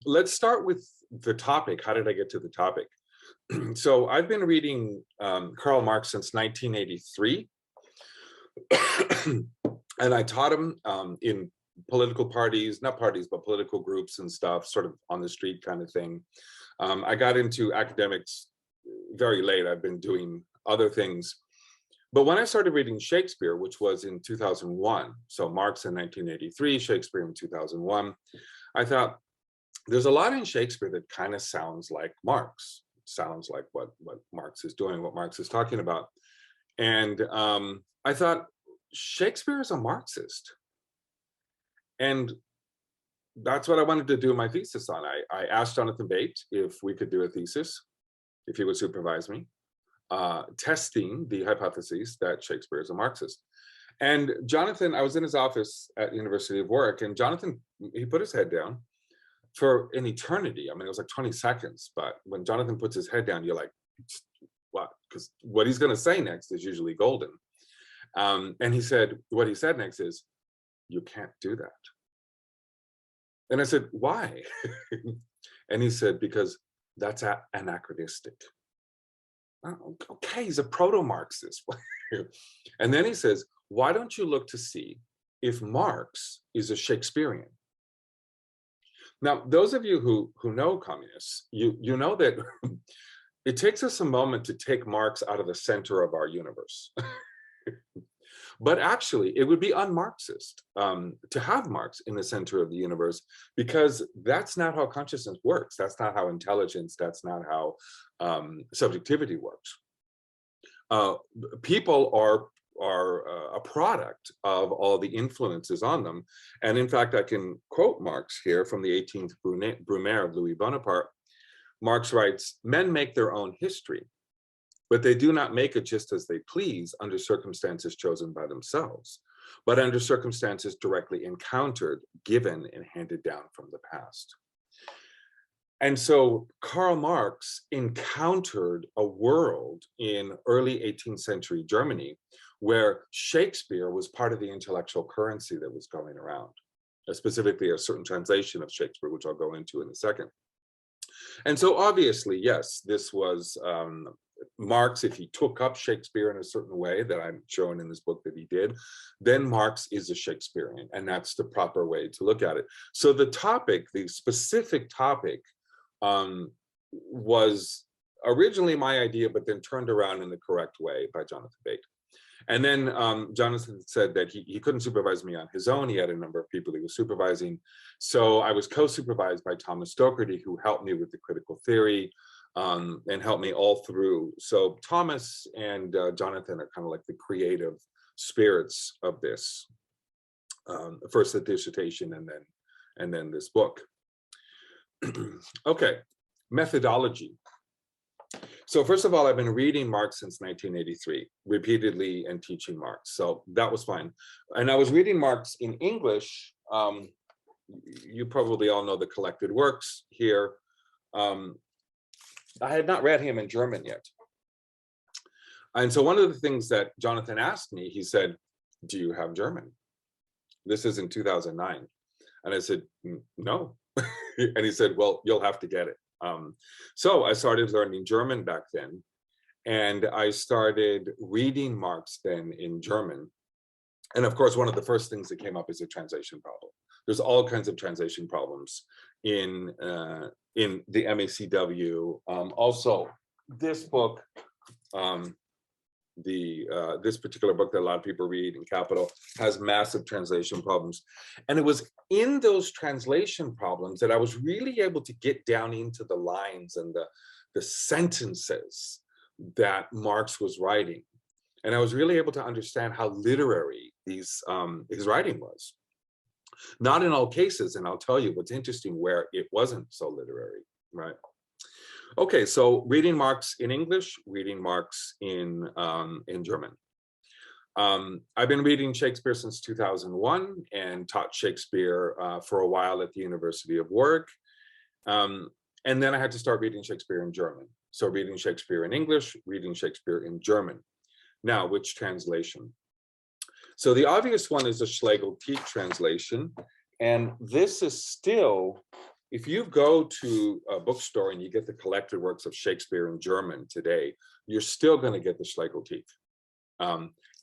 let's start with the topic. How did I get to the topic? So I've been reading Karl Marx since 1983. And I taught him in political parties, not parties, but political groups and stuff, sort of on the street kind of thing. I got into academics very late. I've been doing other things. But when I started reading Shakespeare, which was in 2001, so Marx in 1983, Shakespeare in 2001, I thought there's a lot in Shakespeare that kind of sounds like Marx, sounds like what Marx is doing, what Marx is talking about. And I thought, Shakespeare is a Marxist. And that's what I wanted to do my thesis on. I asked Jonathan Bate if we could do a thesis, if he would supervise me, testing the hypotheses that Shakespeare is a Marxist. And Jonathan, I was in his office at the University of Warwick, and Jonathan, he put his head down for an eternity. I mean, it was like 20 seconds, but when Jonathan puts his head down, you're like, what? Because what he's gonna say next is usually golden. And he said, what he said next is, you can't do that. And I said, why? And he said, because that's anachronistic. Okay, he's a proto-Marxist. And then he says, why don't you look to see if Marx is a Shakespearean? Now, those of you who know communists, you know that it takes us a moment to take Marx out of the center of our universe. But actually, it would be un-Marxist to have Marx in the center of the universe, because that's not how consciousness works. That's not how intelligence, that's not how subjectivity works. People are a product of all the influences on them. And in fact, I can quote Marx here from the 18th Brumaire of Louis Bonaparte. Marx writes, men make their own history, but they do not make it just as they please under circumstances chosen by themselves, but under circumstances directly encountered, given, and handed down from the past. And so Karl Marx encountered a world in early 18th century Germany where Shakespeare was part of the intellectual currency that was going around, specifically a certain translation of Shakespeare, which I'll go into in a second. And so obviously, yes, this was Marx, if he took up Shakespeare in a certain way that I'm showing in this book that he did, then Marx is a Shakespearean, and that's the proper way to look at it. So the topic, the specific topic, was originally my idea, but then turned around in the correct way by Jonathan Bate. And then Jonathan said that he couldn't supervise me on his own. He had a number of people he was supervising. So I was co-supervised by Thomas Docherty, who helped me with the critical theory and helped me all through. So Thomas and Jonathan are kind of like the creative spirits of this. First the dissertation and then this book. Okay, methodology. So first of all, I've been reading Marx since 1983, repeatedly, and teaching Marx. So that was fine. And I was reading Marx in English. You probably all know the collected works here. I had not read him in German yet. And so one of the things that Jonathan asked me, he said, do you have German? This is in 2009. And I said, no. And he said, well, you'll have to get it. So I started learning German back then, and I started reading Marx then in German. And of course, one of the first things that came up is a translation problem. There's all kinds of translation problems in the MACW. Also, this book, this particular book that a lot of people read in Capital, has massive translation problems. And it was in those translation problems that I was really able to get down into the lines and the sentences that Marx was writing. And I was really able to understand how literary his writing was. Not in all cases, and I'll tell you what's interesting where it wasn't so literary, right? Okay, so reading Marx in English, reading Marx in German. I've been reading Shakespeare since 2001 and taught Shakespeare for a while at the University of Warwick. And then I had to start reading Shakespeare in German. So reading Shakespeare in English, reading Shakespeare in German. Now, which translation? So the obvious one is a Schlegel-Teague translation. And this is still if you go to a bookstore and you get the collected works of Shakespeare in German today, you're still going to get the Schlegel-Tief.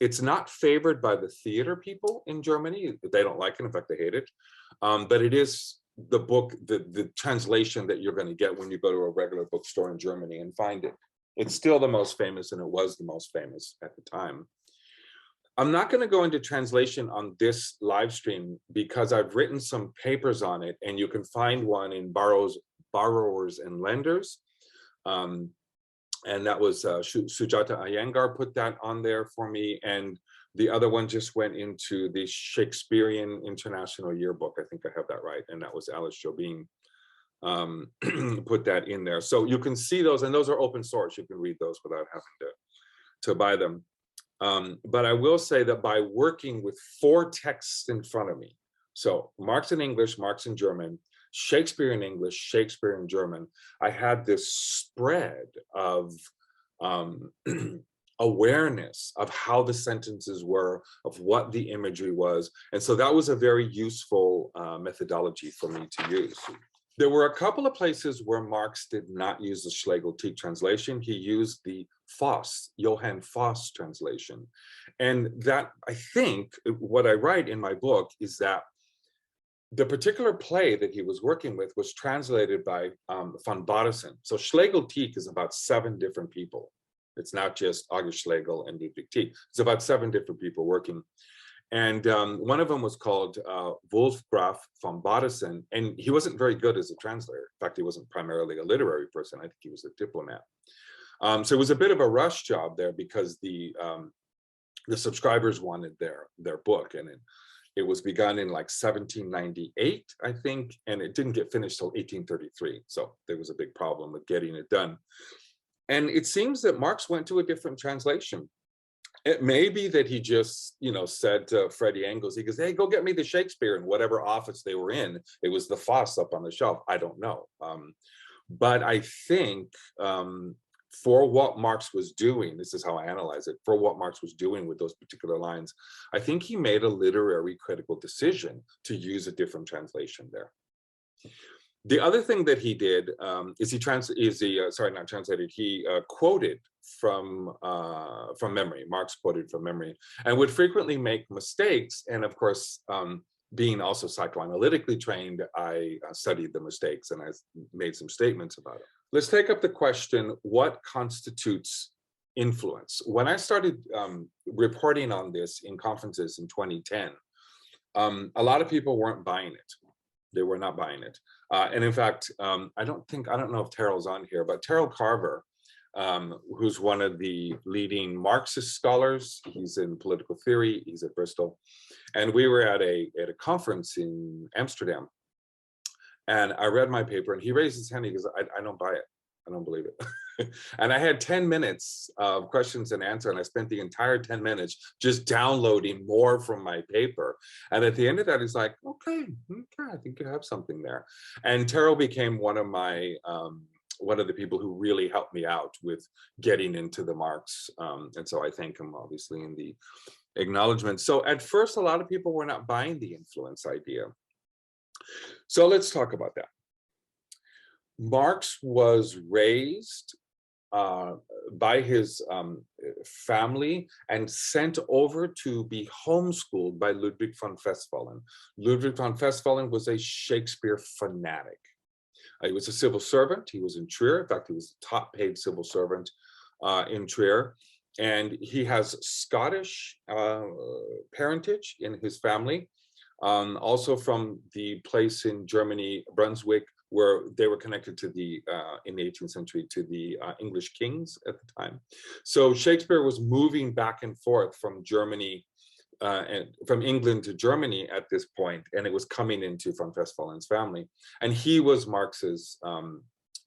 It's not favored by the theater people in Germany. They don't like it. In fact, they hate it. But it is the book, the translation that you're going to get when you go to a regular bookstore in Germany and find it. It's still the most famous, and it was the most famous at the time. I'm not going to go into translation on this live stream because I've written some papers on it, and you can find one in Borrowers and Lenders. And that was Sujata Iyengar put that on there for me. And the other one just went into the Shakespearean International Yearbook. I think I have that right. And that was Alice Jobin put that in there. So you can see those, and those are open source. You can read those without having to buy them. But I will say that by working with 4 texts in front of me, so Marx in English, Marx in German, Shakespeare in English, Shakespeare in German, I had this spread of awareness of how the sentences were, of what the imagery was. And so that was a very useful methodology for me to use. There were a couple of places where Marx did not use the Schlegel-Tief translation. He used the Johann Voss translation. And that, I think, what I write in my book is that the particular play that he was working with was translated by von Bodessen. So Schlegel-Tief is about 7 different people. It's not just August Schlegel and Ludwig Tieck. It's about 7 different people working. And one of them was called Wolfgraf von Bodessen, and he wasn't very good as a translator. In fact, he wasn't primarily a literary person. I think he was a diplomat. So it was a bit of a rush job there because the subscribers wanted their book, and it was begun in like 1798, I think, and it didn't get finished till 1833. So there was a big problem with getting it done. And it seems that Marx went to a different translation. It may be that he just, said to Freddie Engels, he goes, hey, go get me the Shakespeare in whatever office they were in. It was the Voss up on the shelf. I don't know. But I think for what Marx was doing, this is how I analyze it, for what Marx was doing with those particular lines, I think he made a literary critical decision to use a different translation there. The other thing that he did is he quoted from memory. Marx quoted from memory, and would frequently make mistakes. And of course, being also psychoanalytically trained, I studied the mistakes and I made some statements about it. Let's take up the question: what constitutes influence? When I started reporting on this in conferences in 2010, a lot of people weren't buying it. They were not buying it. And in fact, I don't know if Terrell's on here, but Terrell Carver, who's one of the leading Marxist scholars, he's in political theory, he's at Bristol. And we were at a conference in Amsterdam. And I read my paper and he raised his hand, he goes, I don't buy it. I don't believe it. And I had 10 minutes of questions and answer, and I spent the entire 10 minutes just downloading more from my paper. And at the end of that, he's like, okay, I think you have something there. And Terrell became one of the people who really helped me out with getting into the Marx. And so I thank him, obviously, in the acknowledgement. So at first, a lot of people were not buying the influence idea. So let's talk about that. Marx was raised by his family and sent over to be homeschooled by Ludwig von Westphalen. Ludwig von Westphalen was a Shakespeare fanatic. He was a civil servant. He was in Trier. In fact, he was a top paid civil servant in Trier. And he has Scottish parentage in his family, also from the place in Germany, Brunswick, where they were connected to in the 18th century, to the English kings at the time. So Shakespeare was moving back and forth from Germany, and from England to Germany at this point, and it was coming into von Westphalen's family. And he was Marx's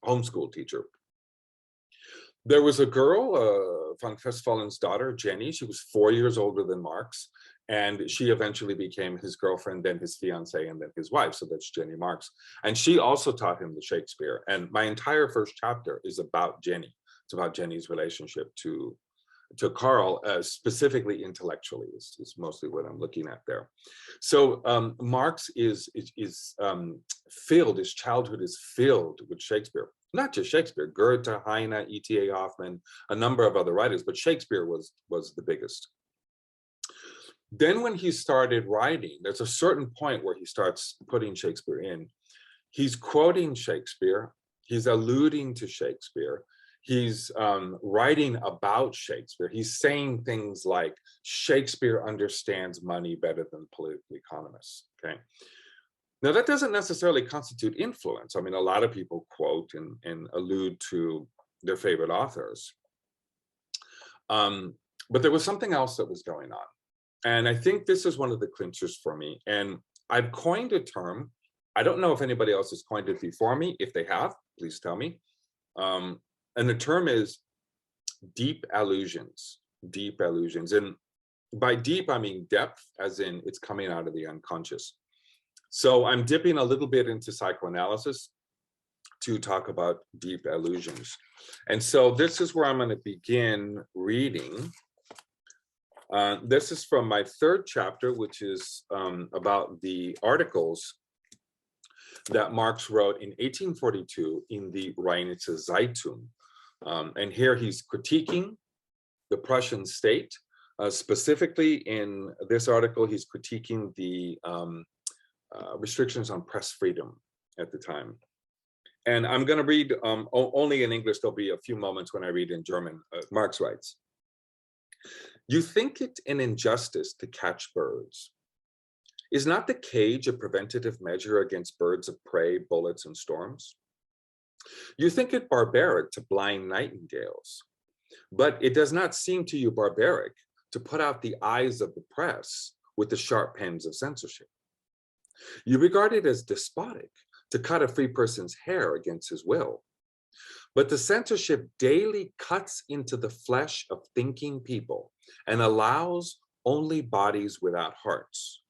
homeschool teacher. There was a girl, von Westphalen's daughter, Jenny. She was 4 years older than Marx, and she eventually became his girlfriend, then his fiancée, and then his wife. So that's Jenny Marx. And she also taught him the Shakespeare. And my entire first chapter is about Jenny. It's about Jenny's relationship to to Karl, specifically intellectually, is mostly what I'm looking at there. So Marx is filled, his childhood is filled with Shakespeare. Not just Shakespeare, Goethe, Heine, E.T.A. Hoffmann, a number of other writers, but Shakespeare was the biggest. Then when he started writing, there's a certain point where he starts putting Shakespeare in. He's quoting Shakespeare, he's alluding to Shakespeare, he's writing about Shakespeare. He's saying things like, Shakespeare understands money better than political economists, okay? Now, that doesn't necessarily constitute influence. I mean, a lot of people quote and allude to their favorite authors. But there was something else that was going on. And I think this is one of the clinchers for me. And I've coined a term. I don't know if anybody else has coined it before me. If they have, please tell me. And the term is deep allusions, deep allusions. And by deep, I mean depth, as in it's coming out of the unconscious. So I'm dipping a little bit into psychoanalysis to talk about deep allusions. And so this is where I'm going to begin reading. This is from my third chapter, which is about the articles that Marx wrote in 1842 in the Rheinische Zeitung. And here he's critiquing the Prussian state. Specifically in this article, he's critiquing the restrictions on press freedom at the time. And I'm going to read only in English. There'll be a few moments when I read in German. Marx writes, "You think it an injustice to catch birds. Is not the cage a preventative measure against birds of prey, bullets, and storms? You think it barbaric to blind nightingales, but it does not seem to you barbaric to put out the eyes of the press with the sharp pens of censorship. You regard it as despotic to cut a free person's hair against his will. But the censorship daily cuts into the flesh of thinking people and allows only bodies without hearts,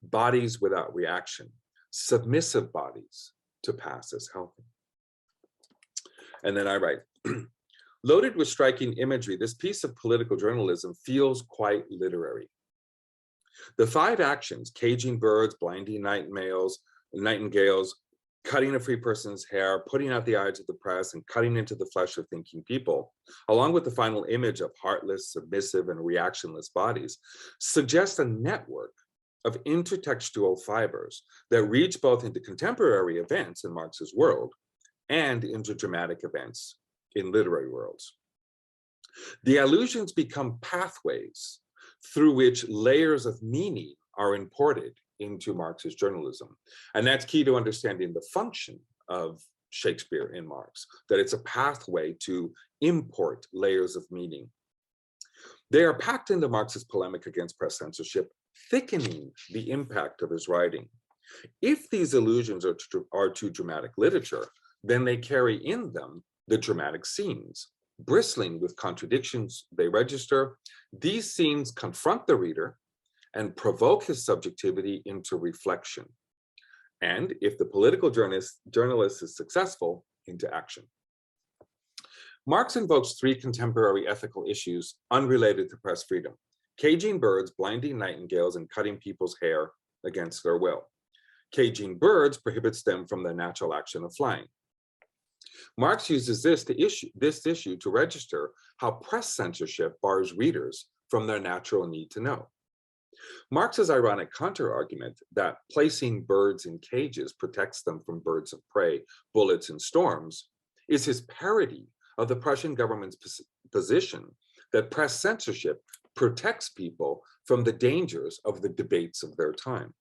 bodies without reaction, submissive bodies to pass as healthy." And then I write, "Loaded with striking imagery, this piece of political journalism feels quite literary. The 5 actions, caging birds, blinding nightingales, cutting a free person's hair, putting out the eyes of the press, and cutting into the flesh of thinking people, along with the final image of heartless, submissive, and reactionless bodies, suggest a network of intertextual fibers that reach both into contemporary events in Marx's world and into dramatic events in literary worlds. The allusions become pathways through which layers of meaning are imported into Marxist journalism. And that's key to understanding the function of Shakespeare in Marx, that it's a pathway to import layers of meaning. They are packed into Marx's polemic against press censorship, thickening the impact of his writing. If these allusions are to dramatic literature, then they carry in them the dramatic scenes. Bristling with contradictions they register, these scenes confront the reader and provoke his subjectivity into reflection. And if the political journalist is successful, into action." Marx invokes 3 contemporary ethical issues unrelated to press freedom: caging birds, blinding nightingales, and cutting people's hair against their will. Caging birds prohibits them from the natural action of flying. Marx uses this issue to register how press censorship bars readers from their natural need to know. Marx's ironic counter-argument that placing birds in cages protects them from birds of prey, bullets, and storms is his parody of the Prussian government's position that press censorship protects people from the dangers of the debates of their time.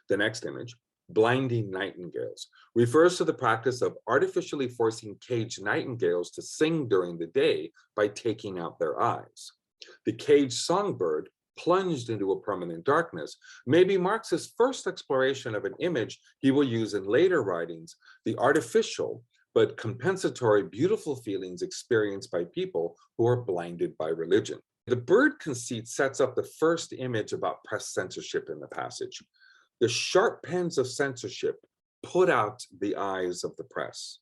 The next image, blinding nightingales, refers to the practice of artificially forcing caged nightingales to sing during the day by taking out their eyes. The caged songbird, plunged into a permanent darkness, may be Marx's first exploration of an image he will use in later writings, the artificial but compensatory beautiful feelings experienced by people who are blinded by religion. The bird conceit sets up the first image about press censorship in the passage. The sharp pens of censorship put out the eyes of the press.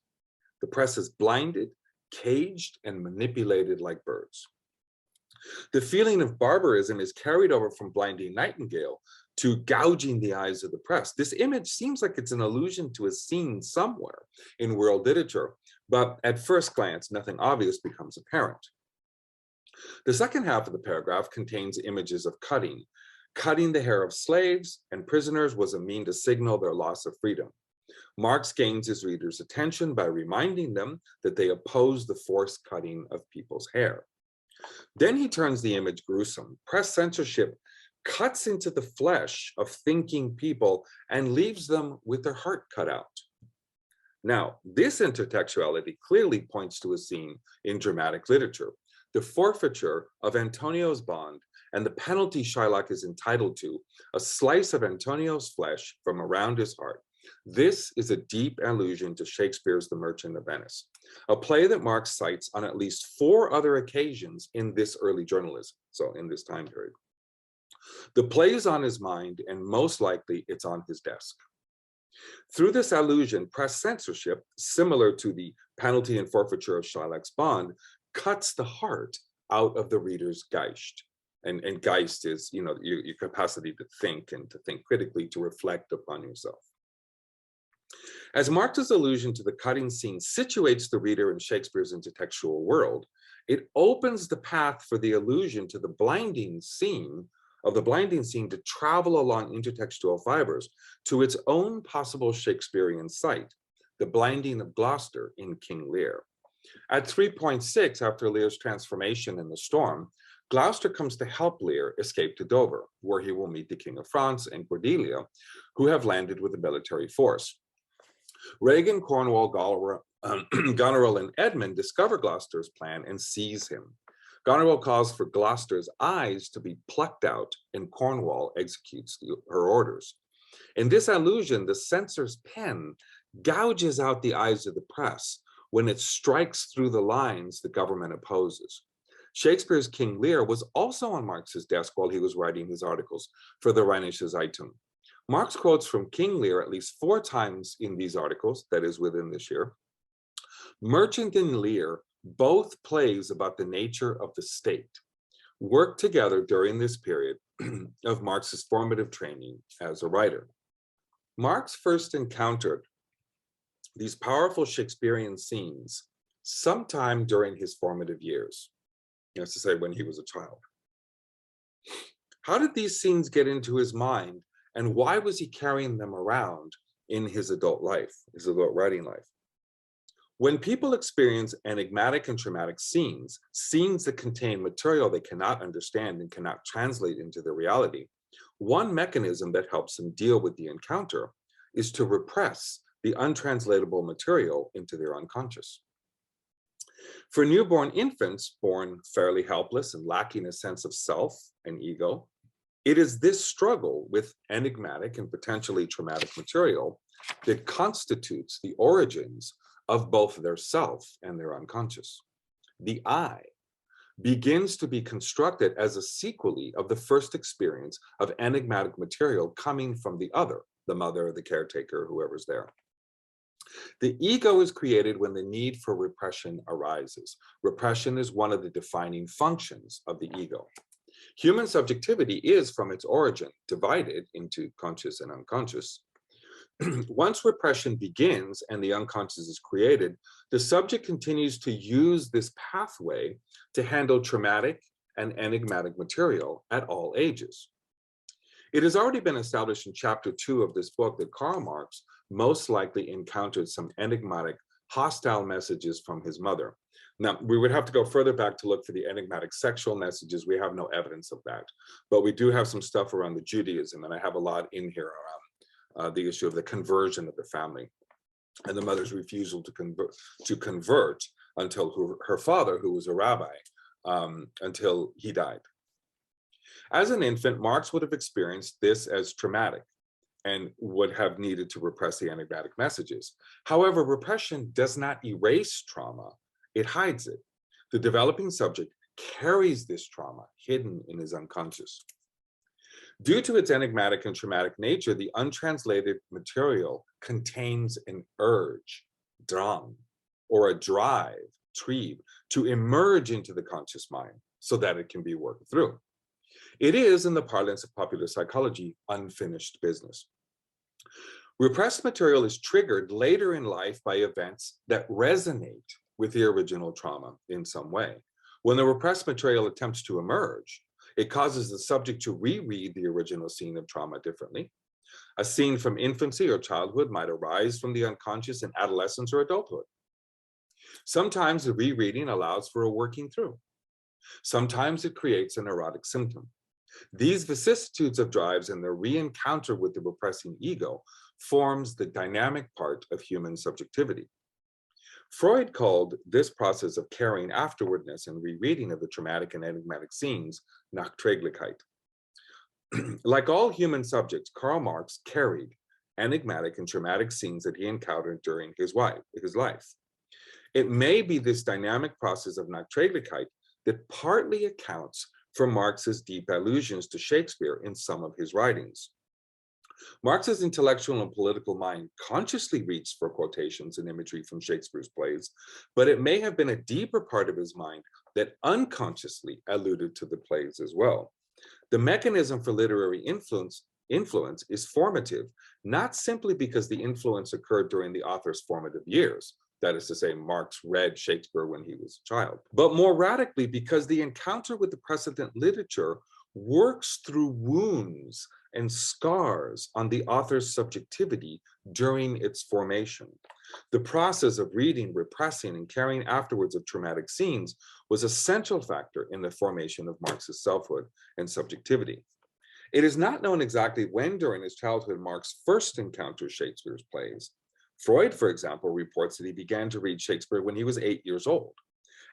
The press is blinded, caged, and manipulated like birds. The feeling of barbarism is carried over from blinding Nightingale to gouging the eyes of the press. This image seems like it's an allusion to a scene somewhere in world literature, but at first glance, nothing obvious becomes apparent. The second half of the paragraph contains images of cutting. Cutting the hair of slaves and prisoners was a mean to signal their loss of freedom. Marx gains his readers' attention by reminding them that they oppose the forced cutting of people's hair. Then he turns the image gruesome. Press censorship cuts into the flesh of thinking people and leaves them with their heart cut out. Now, this intertextuality clearly points to a scene in dramatic literature, the forfeiture of Antonio's bond and the penalty Shylock is entitled to, a slice of Antonio's flesh from around his heart. This is a deep allusion to Shakespeare's The Merchant of Venice, a play that Marx cites on at least 4 other occasions in this early journalism, so in this time period. The play is on his mind, and most likely it's on his desk. Through this allusion, press censorship, similar to the penalty and forfeiture of Shylock's bond, cuts the heart out of the reader's Geist. And Geist is, your capacity to think and to think critically, to reflect upon yourself. As Marx's allusion to the cutting scene situates the reader in Shakespeare's intertextual world, it opens the path for the allusion to the blinding scene to travel along intertextual fibers to its own possible Shakespearean site, the blinding of Gloucester in King Lear. At 3.6, after Lear's transformation in the storm, Gloucester comes to help Lear escape to Dover, where he will meet the King of France and Cordelia, who have landed with a military force. Regan, Cornwall, Goneril, and Edmund discover Gloucester's plan and seize him. Goneril calls for Gloucester's eyes to be plucked out, and Cornwall executes her orders. In this allusion, the censor's pen gouges out the eyes of the press when it strikes through the lines the government opposes. Shakespeare's King Lear was also on Marx's desk while he was writing his articles for the Rheinische Zeitung. Marx quotes from King Lear at least 4 times in these articles, that is within this year. Merchant and Lear, both plays about the nature of the state, worked together during this period of Marx's formative training as a writer. Marx first encountered these powerful Shakespearean scenes sometime during his formative years, that's to say when he was a child. How did these scenes get into his mind, and why was he carrying them around in his adult life, his adult writing life? When people experience enigmatic and traumatic scenes that contain material they cannot understand and cannot translate into their reality, one mechanism that helps them deal with the encounter is to repress the untranslatable material into their unconscious. For newborn infants, born fairly helpless and lacking a sense of self and ego, it is this struggle with enigmatic and potentially traumatic material that constitutes the origins of both their self and their unconscious. The I begins to be constructed as a sequelae of the first experience of enigmatic material coming from the other, the mother, the caretaker, whoever's there. The ego is created when the need for repression arises. Repression is one of the defining functions of the ego. Human subjectivity is, from its origin, divided into conscious and unconscious. Once repression begins and the unconscious is created, the subject continues to use this pathway to handle traumatic and enigmatic material at all ages. It has already been established in chapter 2 of this book that Karl Marx most likely encountered some enigmatic, hostile messages from his mother. Now, we would have to go further back to look for the enigmatic sexual messages. We have no evidence of that, but we do have some stuff around the Judaism, and I have a lot in here around the issue of the conversion of the family and the mother's refusal to convert until her father, who was a rabbi, until he died. As an infant, Marx would have experienced this as traumatic and would have needed to repress the enigmatic messages. However, repression does not erase trauma, it hides it. The developing subject carries this trauma hidden in his unconscious. Due to its enigmatic and traumatic nature, the untranslated material contains an urge, drang, or a drive, trieb, to emerge into the conscious mind. so that it can be worked through. It is, in the parlance of popular psychology, unfinished business. Repressed material is triggered later in life by events that resonate with the original trauma in some way. When the repressed material attempts to emerge, it causes the subject to reread the original scene of trauma differently. A scene from infancy or childhood might arise from the unconscious in adolescence or adulthood. Sometimes the rereading allows for a working through. Sometimes it creates an erotic symptom. These vicissitudes of drives and their re-encounter with the repressing ego forms the dynamic part of human subjectivity. Freud called this process of carrying afterwardness and rereading of the traumatic and enigmatic scenes Nachträglichkeit. Like all human subjects, Karl Marx carried enigmatic and traumatic scenes that he encountered during his life. It may be this dynamic process of Nachträglichkeit that partly accounts for Marx's deep allusions to Shakespeare in some of his writings. Marx's intellectual and political mind consciously reached for quotations and imagery from Shakespeare's plays, but it may have been a deeper part of his mind that unconsciously alluded to the plays as well. The mechanism for literary influence is formative, not simply because the influence occurred during the author's formative years, that is to say, Marx read Shakespeare when he was a child, but more radically because the encounter with the precedent literature works through wounds and scars on the author's subjectivity during its formation. The process of reading, repressing, and carrying afterwards of traumatic scenes was a central factor in the formation of Marx's selfhood and subjectivity. It is not known exactly when during his childhood Marx first encountered Shakespeare's plays. Freud, for example, reports that he began to read Shakespeare when he was 8 years old,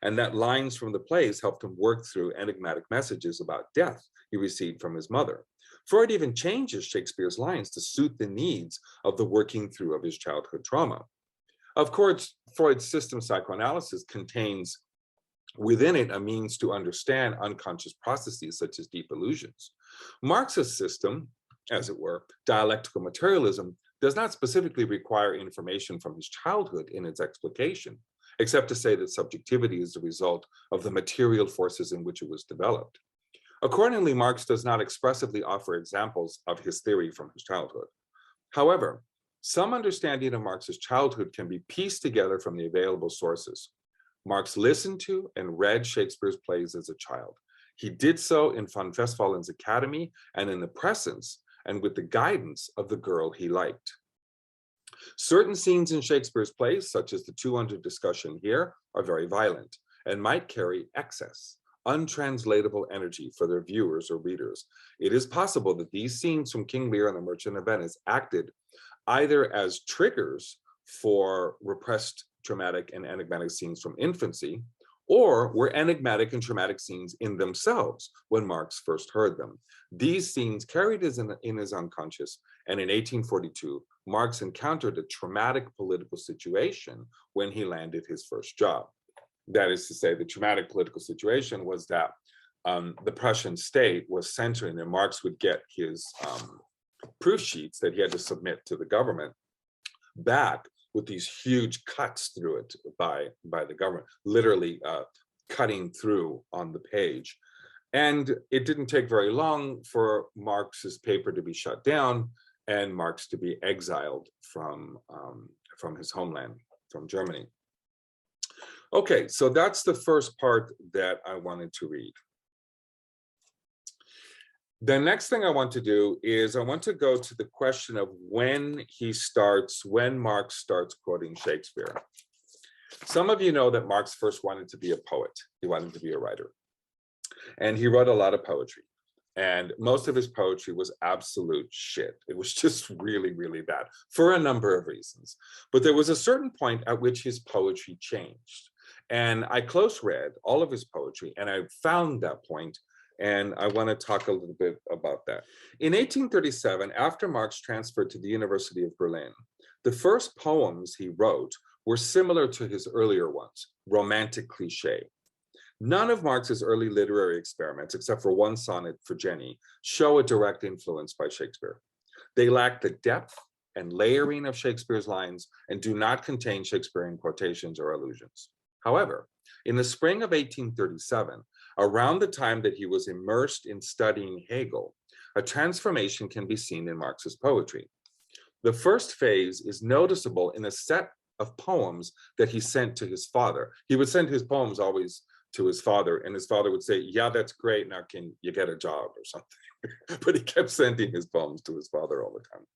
and that lines from the plays helped him work through enigmatic messages about death he received from his mother. Freud even changes Shakespeare's lines to suit the needs of the working through of his childhood trauma. Of course, Freud's system psychoanalysis contains within it a means to understand unconscious processes such as deep illusions. Marx's system, as it were, dialectical materialism, does not specifically require information from his childhood in its explication, except to say that subjectivity is the result of the material forces in which it was developed. Accordingly, Marx does not expressively offer examples of his theory from his childhood. However, some understanding of Marx's childhood can be pieced together from the available sources. Marx listened to and read Shakespeare's plays as a child. He did so in von Westphalen's academy and in the presence and with the guidance of the girl he liked. Certain scenes in Shakespeare's plays, such as the two under discussion here, are very violent and might carry excess, untranslatable energy for their viewers or readers. It is possible that these scenes from King Lear and the Merchant of Venice acted either as triggers for repressed traumatic and enigmatic scenes from infancy, or were enigmatic and traumatic scenes in themselves when Marx first heard them. These scenes carried in his unconscious, and in 1842, Marx encountered a traumatic political situation when he landed his first job. That is to say, the traumatic political situation was that the Prussian state was centering, and Marx would get his proof sheets that he had to submit to the government back with these huge cuts through it by the government, literally cutting through on the page. And it didn't take very long for Marx's paper to be shut down and Marx to be exiled from his homeland, from Germany. Okay, so that's the first part that I wanted to read. The next thing I want to do is I want to go to the question of when Marx starts quoting Shakespeare. Some of you know that Marx first wanted to be a poet. He wanted to be a writer. And he wrote a lot of poetry. And most of his poetry was absolute shit. It was just really, really bad for a number of reasons. But there was a certain point at which his poetry changed. And I close read all of his poetry and I found that point. And I want to talk a little bit about that. In 1837, after Marx transferred to the University of Berlin, the first poems he wrote were similar to his earlier ones, romantic cliché. None of Marx's early literary experiments, except for one sonnet for Jenny, show a direct influence by Shakespeare. They lack the depth and layering of Shakespeare's lines and do not contain Shakespearean quotations or allusions. However, in the spring of 1837, Around the time that he was immersed in studying Hegel, a transformation can be seen in Marx's poetry. The first phase is noticeable in a set of poems that he sent to his father. He would send his poems always to his father, and his father would say, yeah, that's great, now can you get a job or something? But he kept sending his poems to his father all the time.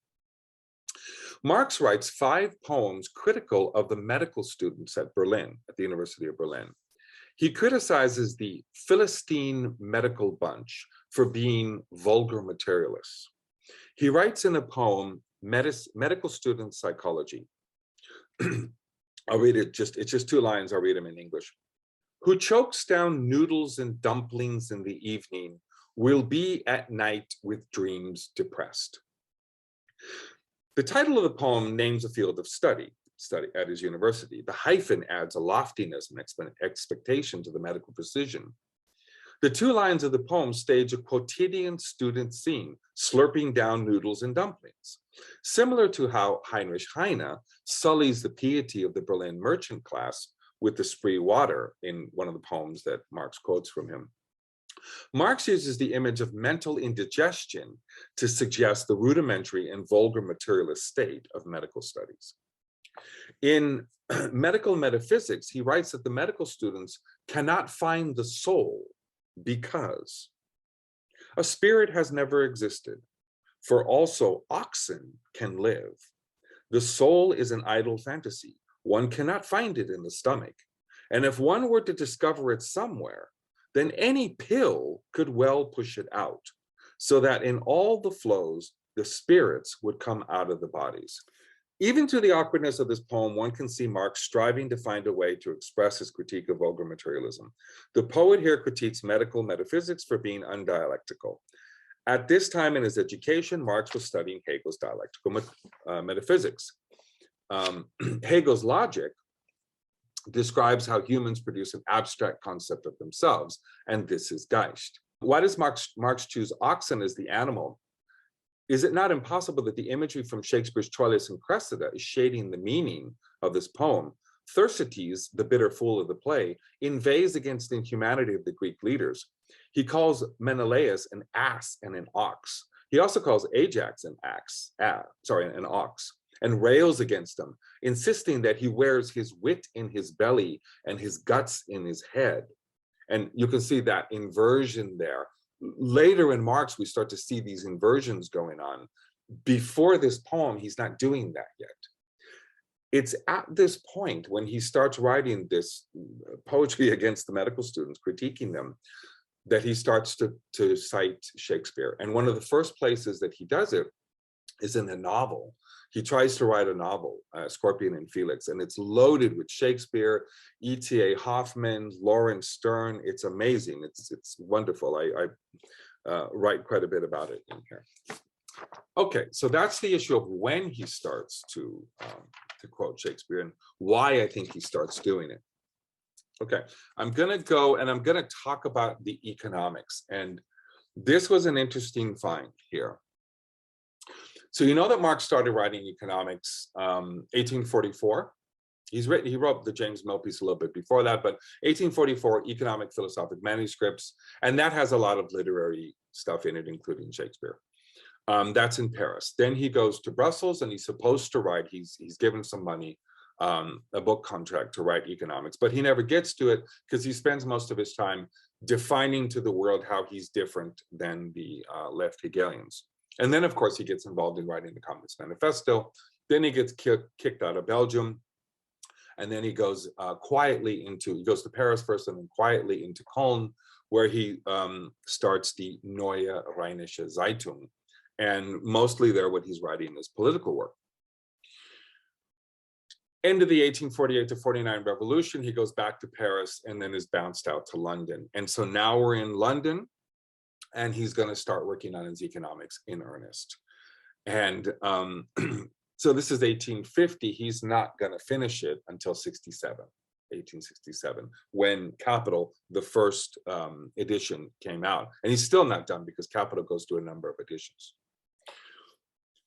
Marx writes 5 poems critical of the medical students at Berlin, at the University of Berlin. He criticizes the Philistine medical bunch for being vulgar materialists. He writes in a poem, Medical Student Psychology. I'll read it, it's just 2 lines, I'll read them in English. Who chokes down noodles and dumplings in the evening will be at night with dreams depressed. The title of the poem names a field of study at his university. The hyphen adds a loftiness and expectation to the medical precision. The 2 lines of the poem stage a quotidian student scene, slurping down noodles and dumplings, similar to how Heinrich Heine sullies the piety of the Berlin merchant class with the spree water in one of the poems that Marx quotes from him. Marx uses the image of mental indigestion to suggest the rudimentary and vulgar materialist state of medical studies. In Medical Metaphysics, he writes that the medical students cannot find the soul because a spirit has never existed, for also oxen can live. The soul is an idle fantasy. One cannot find it in the stomach. And if one were to discover it somewhere, then any pill could well push it out, so that in all the flows, the spirits would come out of the bodies. Even to the awkwardness of this poem, one can see Marx striving to find a way to express his critique of vulgar materialism. The poet here critiques medical metaphysics for being undialectical. At this time in his education, Marx was studying Hegel's dialectical metaphysics. Hegel's logic describes how humans produce an abstract concept of themselves, and this is Geist. Why does Marx choose oxen as the animal? Is it not impossible that the imagery from Shakespeare's Troilus and Cressida is shading the meaning of this poem? Thersites, the bitter fool of the play, inveighs against the inhumanity of the Greek leaders. He calls Menelaus an ass and an ox. He also calls Ajax an ox, and rails against him, insisting that he wears his wit in his belly and his guts in his head. And you can see that inversion there. Later in Marx, we start to see these inversions going on. Before this poem, he's not doing that yet. It's at this point when he starts writing this poetry against the medical students, critiquing them, that he starts to cite Shakespeare. And one of the first places that he does it is in a novel. He tries to write a novel, Scorpion and Felix, and it's loaded with Shakespeare, E.T.A. Hoffman, Lawrence Stern. It's amazing. It's wonderful. I write quite a bit about it in here. Okay, so that's the issue of when he starts to quote Shakespeare and why I think he starts doing it. Okay, I'm gonna go and I'm gonna talk about the economics, and this was an interesting find here. So you know that Marx started writing economics 1844. He wrote the James Mill piece a little bit before that, but 1844 economic philosophic manuscripts, and that has a lot of literary stuff in it, including Shakespeare. That's in Paris. Then he goes to Brussels and he's supposed to write, he's given some money, a book contract to write economics, but he never gets to it because he spends most of his time defining to the world how he's different than the left Hegelians. And then, of course, he gets involved in writing the Communist Manifesto. Then he gets kicked out of Belgium. And then he goes he goes to Paris first and then quietly into Cologne, where he starts the Neue Rheinische Zeitung. And mostly there, what he's writing is political work. End of the 1848 to 49 revolution, he goes back to Paris and then is bounced out to London. And so now we're in London, and he's going to start working on his economics in earnest. And so this is 1850. He's not going to finish it until 1867, when Capital, the first edition, came out. And he's still not done because Capital goes through a number of editions.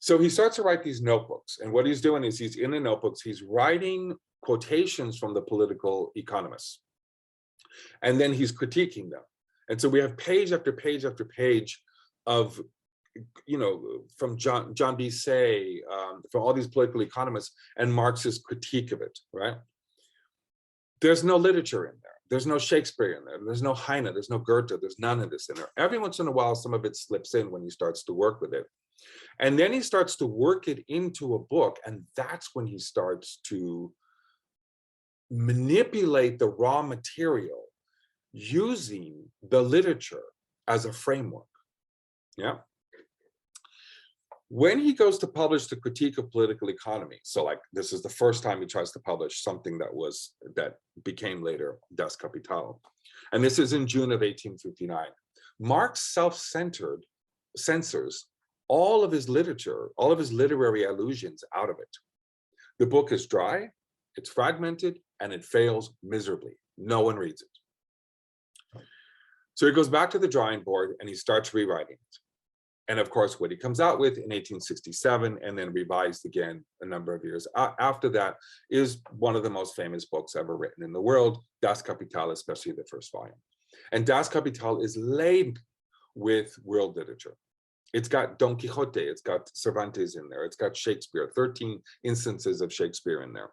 So he starts to write these notebooks. And what he's doing is he's in the notebooks, he's writing quotations from the political economists. And then he's critiquing them. And so we have page after page after page of, you know, from John Bisset, from all these political economists, and Marx's critique of it, right? There's no literature in there. There's no Shakespeare in there. There's no Heine. There's no Goethe. There's none of this in there. Every once in a while, some of it slips in when he starts to work with it. And then he starts to work it into a book. And that's when he starts to manipulate the raw material using the literature as a framework. Yeah. When he goes to publish the Critique of Political Economy, so like this is the first time he tries to publish something that became later Das Kapital, and this is in June of 1859. Marx censors all of his literature, all of his literary allusions out of it. The book is dry, it's fragmented, and it fails miserably. No one reads it. So he goes back to the drawing board and he starts rewriting it. And of course, what he comes out with in 1867 and then revised again a number of years after that is one of the most famous books ever written in the world, Das Kapital, especially the first volume. And Das Kapital is laden with world literature. It's got Don Quixote, it's got Cervantes in there, it's got Shakespeare, 13 instances of Shakespeare in there.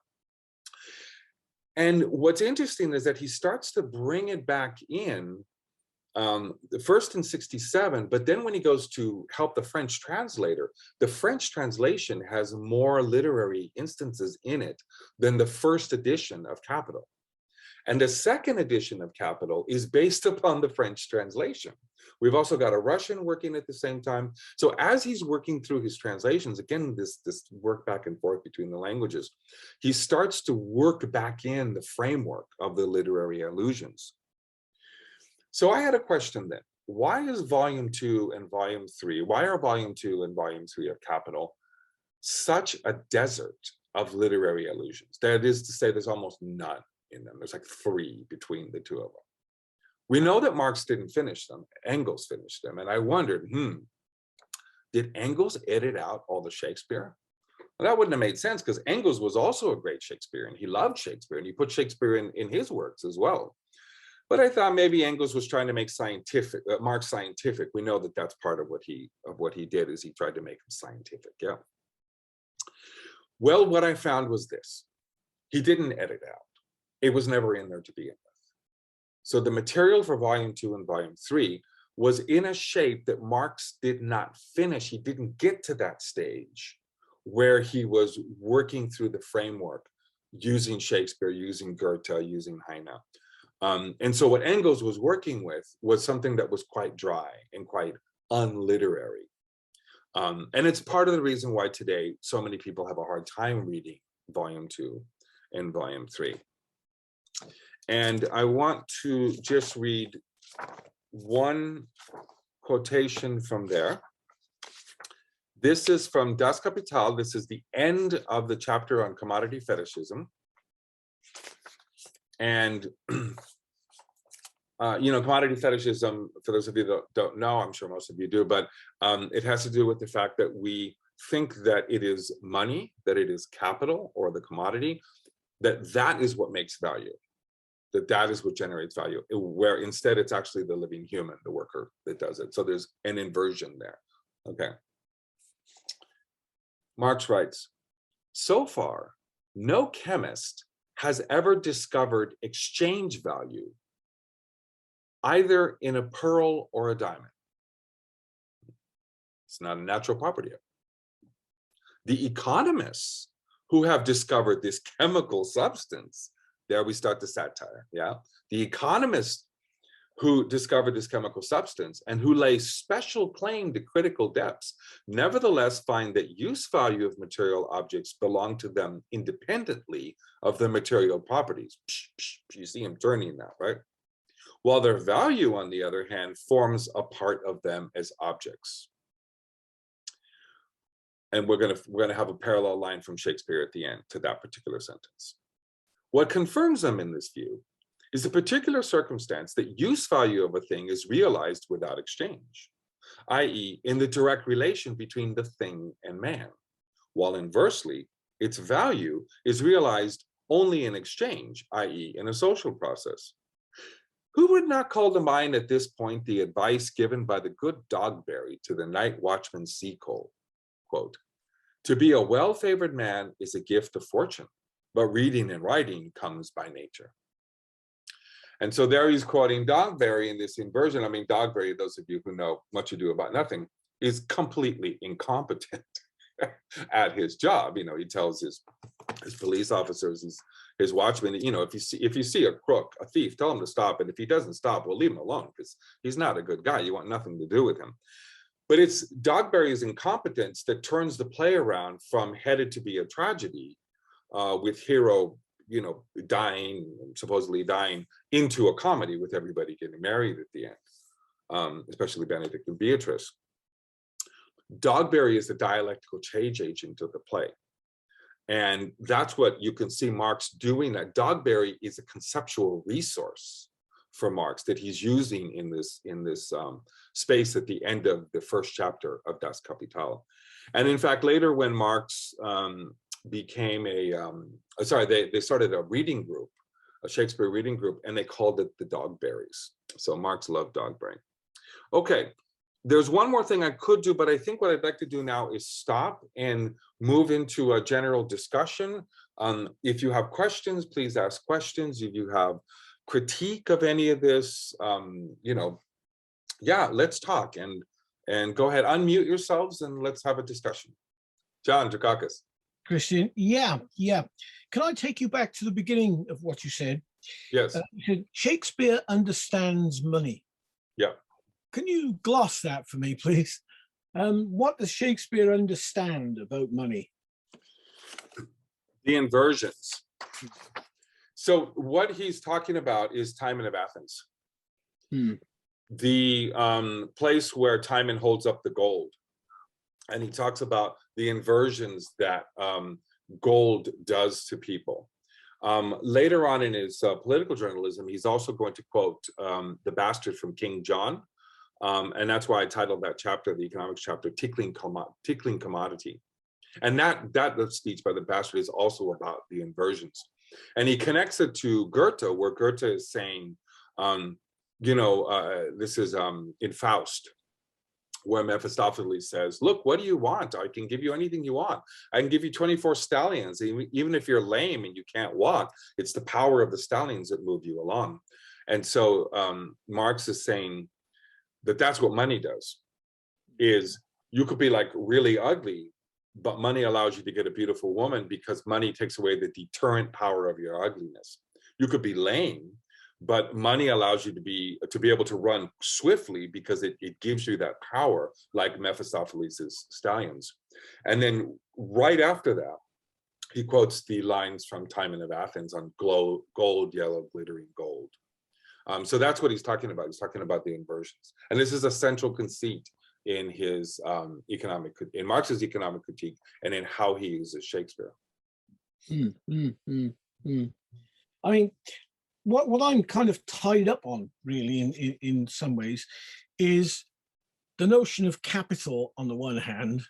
And what's interesting is that he starts to bring it back in first in 67, but then when he goes to help the French translator, the French translation has more literary instances in it than the first edition of Capital. And the second edition of Capital is based upon the French translation. We've also got a Russian working at the same time. So as he's working through his translations, again, this work back and forth between the languages, he starts to work back in the framework of the literary allusions. So I had a question then. Why is volume 2 and volume 3, why are volume 2 and volume 3 of Capital such a desert of literary allusions? That is to say, there's almost none in them. There's like 3 between the two of them. We know that Marx didn't finish them, Engels finished them. And I wondered, did Engels edit out all the Shakespeare? Well, that wouldn't have made sense because Engels was also a great Shakespearean. He loved Shakespeare and he put Shakespeare in his works as well. But I thought maybe Engels was trying to make Marx scientific. We know that that's part of what he did, is he tried to make him scientific. Yeah. Well, what I found was this: he didn't edit out. It was never in there to begin with. So the material for volume 2 and volume 3 was in a shape that Marx did not finish. He didn't get to that stage where he was working through the framework using Shakespeare, using Goethe, using Heine. And so what Engels was working with was something that was quite dry and quite unliterary. And it's part of the reason why today so many people have a hard time reading volume 2 and volume 3. And I want to just read one quotation from there. This is from Das Kapital. This is the end of the chapter on commodity fetishism. And commodity fetishism, for those of you that don't know, I'm sure most of you do, but it has to do with the fact that we think that it is money, that it is capital or the commodity, that is what makes value, that is what generates value, where instead it's actually the living human, the worker, that does it. So there's an inversion there. Okay. Marx writes, so far, no chemist has ever discovered exchange value either in a pearl or a diamond. It's not a natural property. The economists who have discovered this chemical substance, there we start the satire, yeah? The economists who discovered this chemical substance and who lay special claim to critical depths, nevertheless find that use value of material objects belong to them independently of their material properties. You see him turning that, right? While their value, on the other hand, forms a part of them as objects. And we're gonna have a parallel line from Shakespeare at the end to that particular sentence. What confirms them in this view is the particular circumstance that use value of a thing is realized without exchange, i.e., in the direct relation between the thing and man, while inversely, its value is realized only in exchange, i.e., in a social process. Who would not call to mind at this point the advice given by the good Dogberry to the night watchman Seacole? Quote, to be a well-favored man is a gift of fortune, but reading and writing comes by nature. And so there he's quoting Dogberry in this inversion. I mean, Dogberry, those of you who know Much Ado About Nothing, is completely incompetent at his job. You know, he tells his police officers, his watchmen, you know, if you see a crook, a thief, tell him to stop. And if he doesn't stop, we'll leave him alone because he's not a good guy. You want nothing to do with him. But it's Dogberry's incompetence that turns the play around from headed to be a tragedy with hero, you know, dying, supposedly dying, into a comedy with everybody getting married at the end, especially Benedict and Beatrice. Dogberry is the dialectical change agent of the play. And that's what you can see Marx doing. That Dogberry is a conceptual resource for Marx that he's using in this space at the end of the first chapter of Das Kapital. And in fact, later when Marx became they started a reading group, a Shakespeare reading group, and they called it the Dogberries. So Marx loved Dogberry. Okay, there's one more thing I could do, but I think what I'd like to do now is stop and move into a general discussion. If you have questions, please ask questions. If you have critique of any of this, you know, yeah, let's talk and go ahead, unmute yourselves and let's have a discussion. John Dukakis. Christian, yeah. Can I take you back to the beginning of what you said? Yes. You said Shakespeare understands money. Yeah. Can you gloss that for me, please? What does Shakespeare understand about money? The inversions. So what he's talking about is Timon of Athens. The place where Timon holds up the gold. And he talks about the inversions that gold does to people. Later on in his political journalism, he's also going to quote the bastard from King John. And that's why I titled that chapter, the economics chapter, Tickling Commodity. And that speech by the bastard is also about the inversions. And he connects it to Goethe, where Goethe is saying, you know, this is in Faust, where Mephistopheles says, look, what do you want? I can give you anything you want. I can give you 24 stallions. Even if you're lame and you can't walk, it's the power of the stallions that move you along. And so Marx is saying that that's what money does, is you could be like really ugly, but money allows you to get a beautiful woman because money takes away the deterrent power of your ugliness. You could be lame, but money allows you to be able to run swiftly because it gives you that power, like Mephistopheles' stallions. And then right after that, he quotes the lines from Timon of Athens on gold, yellow, glittering gold. So that's what he's talking about. He's talking about the inversions. And this is a central conceit in his in Marx's economic critique and in how he uses Shakespeare. I mean, what I'm kind of tied up on really in some ways is the notion of capital on the one hand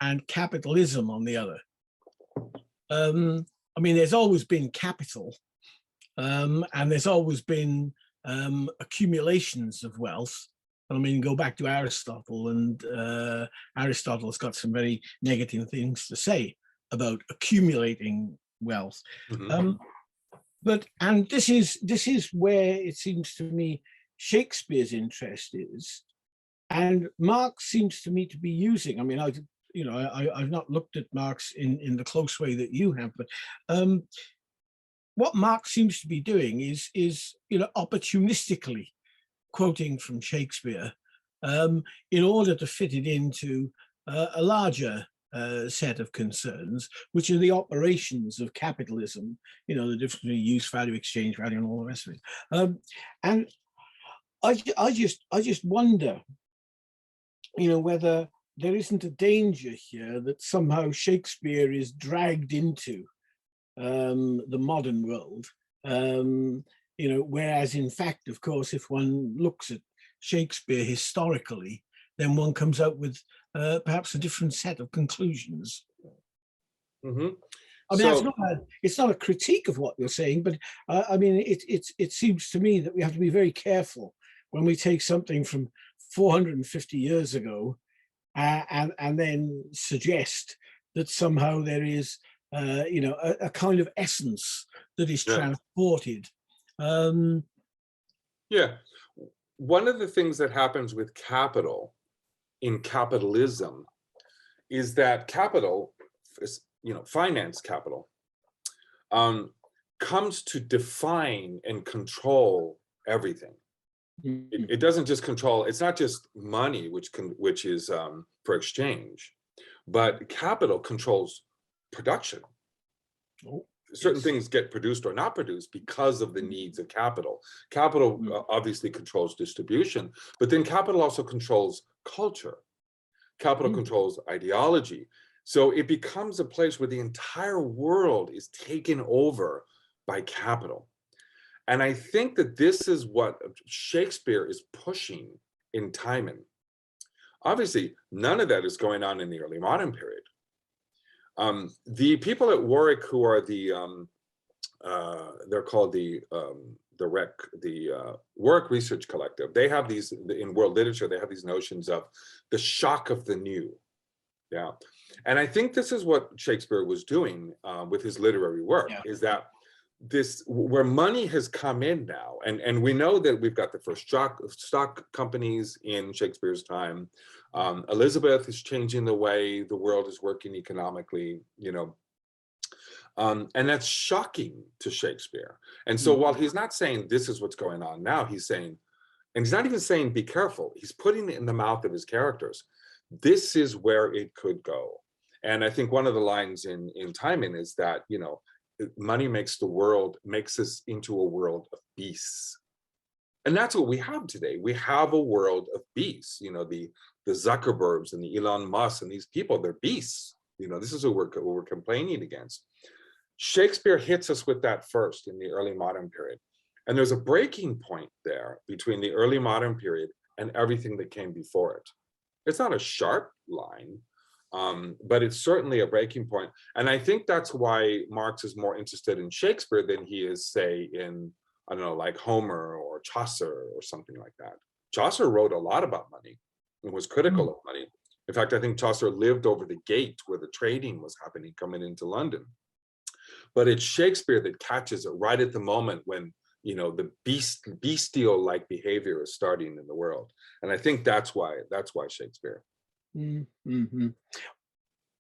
and capitalism on the other. I mean, there's always been capital, and there's always been accumulations of wealth. I mean, go back to Aristotle, and Aristotle's got some very negative things to say about accumulating wealth. And this is where it seems to me Shakespeare's interest is, and Marx seems to me to be using. I mean, I've not looked at Marx in the close way that you have, but what Marx seems to be doing is opportunistically quoting from Shakespeare in order to fit it into a larger set of concerns, which are the operations of capitalism, the difference between use value, exchange value, and all the rest of it. And I just wonder, whether there isn't a danger here that somehow Shakespeare is dragged into the modern world, whereas in fact, of course, if one looks at Shakespeare historically, then one comes out with perhaps a different set of conclusions. I mean, So it's not a critique of what you're saying, but I mean, it seems to me that we have to be very careful when we take something from 450 years ago and then suggest that somehow there is, you know, a kind of essence that is yeah, transported. yeah. One of the things that happens with capital in capitalism is that capital, you know, finance capital, comes to define and control everything. It doesn't just control, it's not just money, which is for exchange, but capital controls production. Oh, Certain yes. things get produced or not produced because of the needs of capital. Capital obviously controls distribution, but then capital also controls culture. Capital controls ideology. So it becomes a place where the entire world is taken over by capital. And I think that this is what Shakespeare is pushing in Timon. Obviously, none of that is going on in the early modern period. The people at Warwick who are they're called the Warwick Research Collective. They have these, in world literature, they have these notions of the shock of the new. Yeah. And I think this is what Shakespeare was doing with his literary work, is that where money has come in now, and we know that we've got the first stock companies in Shakespeare's time. Elizabeth is changing the way the world is working economically, you know, and that's shocking to Shakespeare. And so while he's not saying this is what's going on now, he's saying, and he's not even saying be careful, he's putting it in the mouth of his characters. This is where it could go. And I think one of the lines in Timon is that, you know, money makes us into a world of beasts. And that's what we have today. We have a world of beasts, you know, the Zuckerbergs and the Elon Musk and these people, they're beasts. You know, this is what we're complaining against. Shakespeare hits us with that first in the early modern period. And there's a breaking point there between the early modern period and everything that came before it. It's not a sharp line, but it's certainly a breaking point. And I think that's why Marx is more interested in Shakespeare than he is, say, in, I don't know, like Homer or Chaucer or something like that. Chaucer wrote a lot about money and was critical of money. In fact, I think Chaucer lived over the gate where the trading was happening coming into London. But it's Shakespeare that catches it right at the moment when, you know, the bestial-like behavior is starting in the world. And I think that's why Shakespeare. Mm-hmm.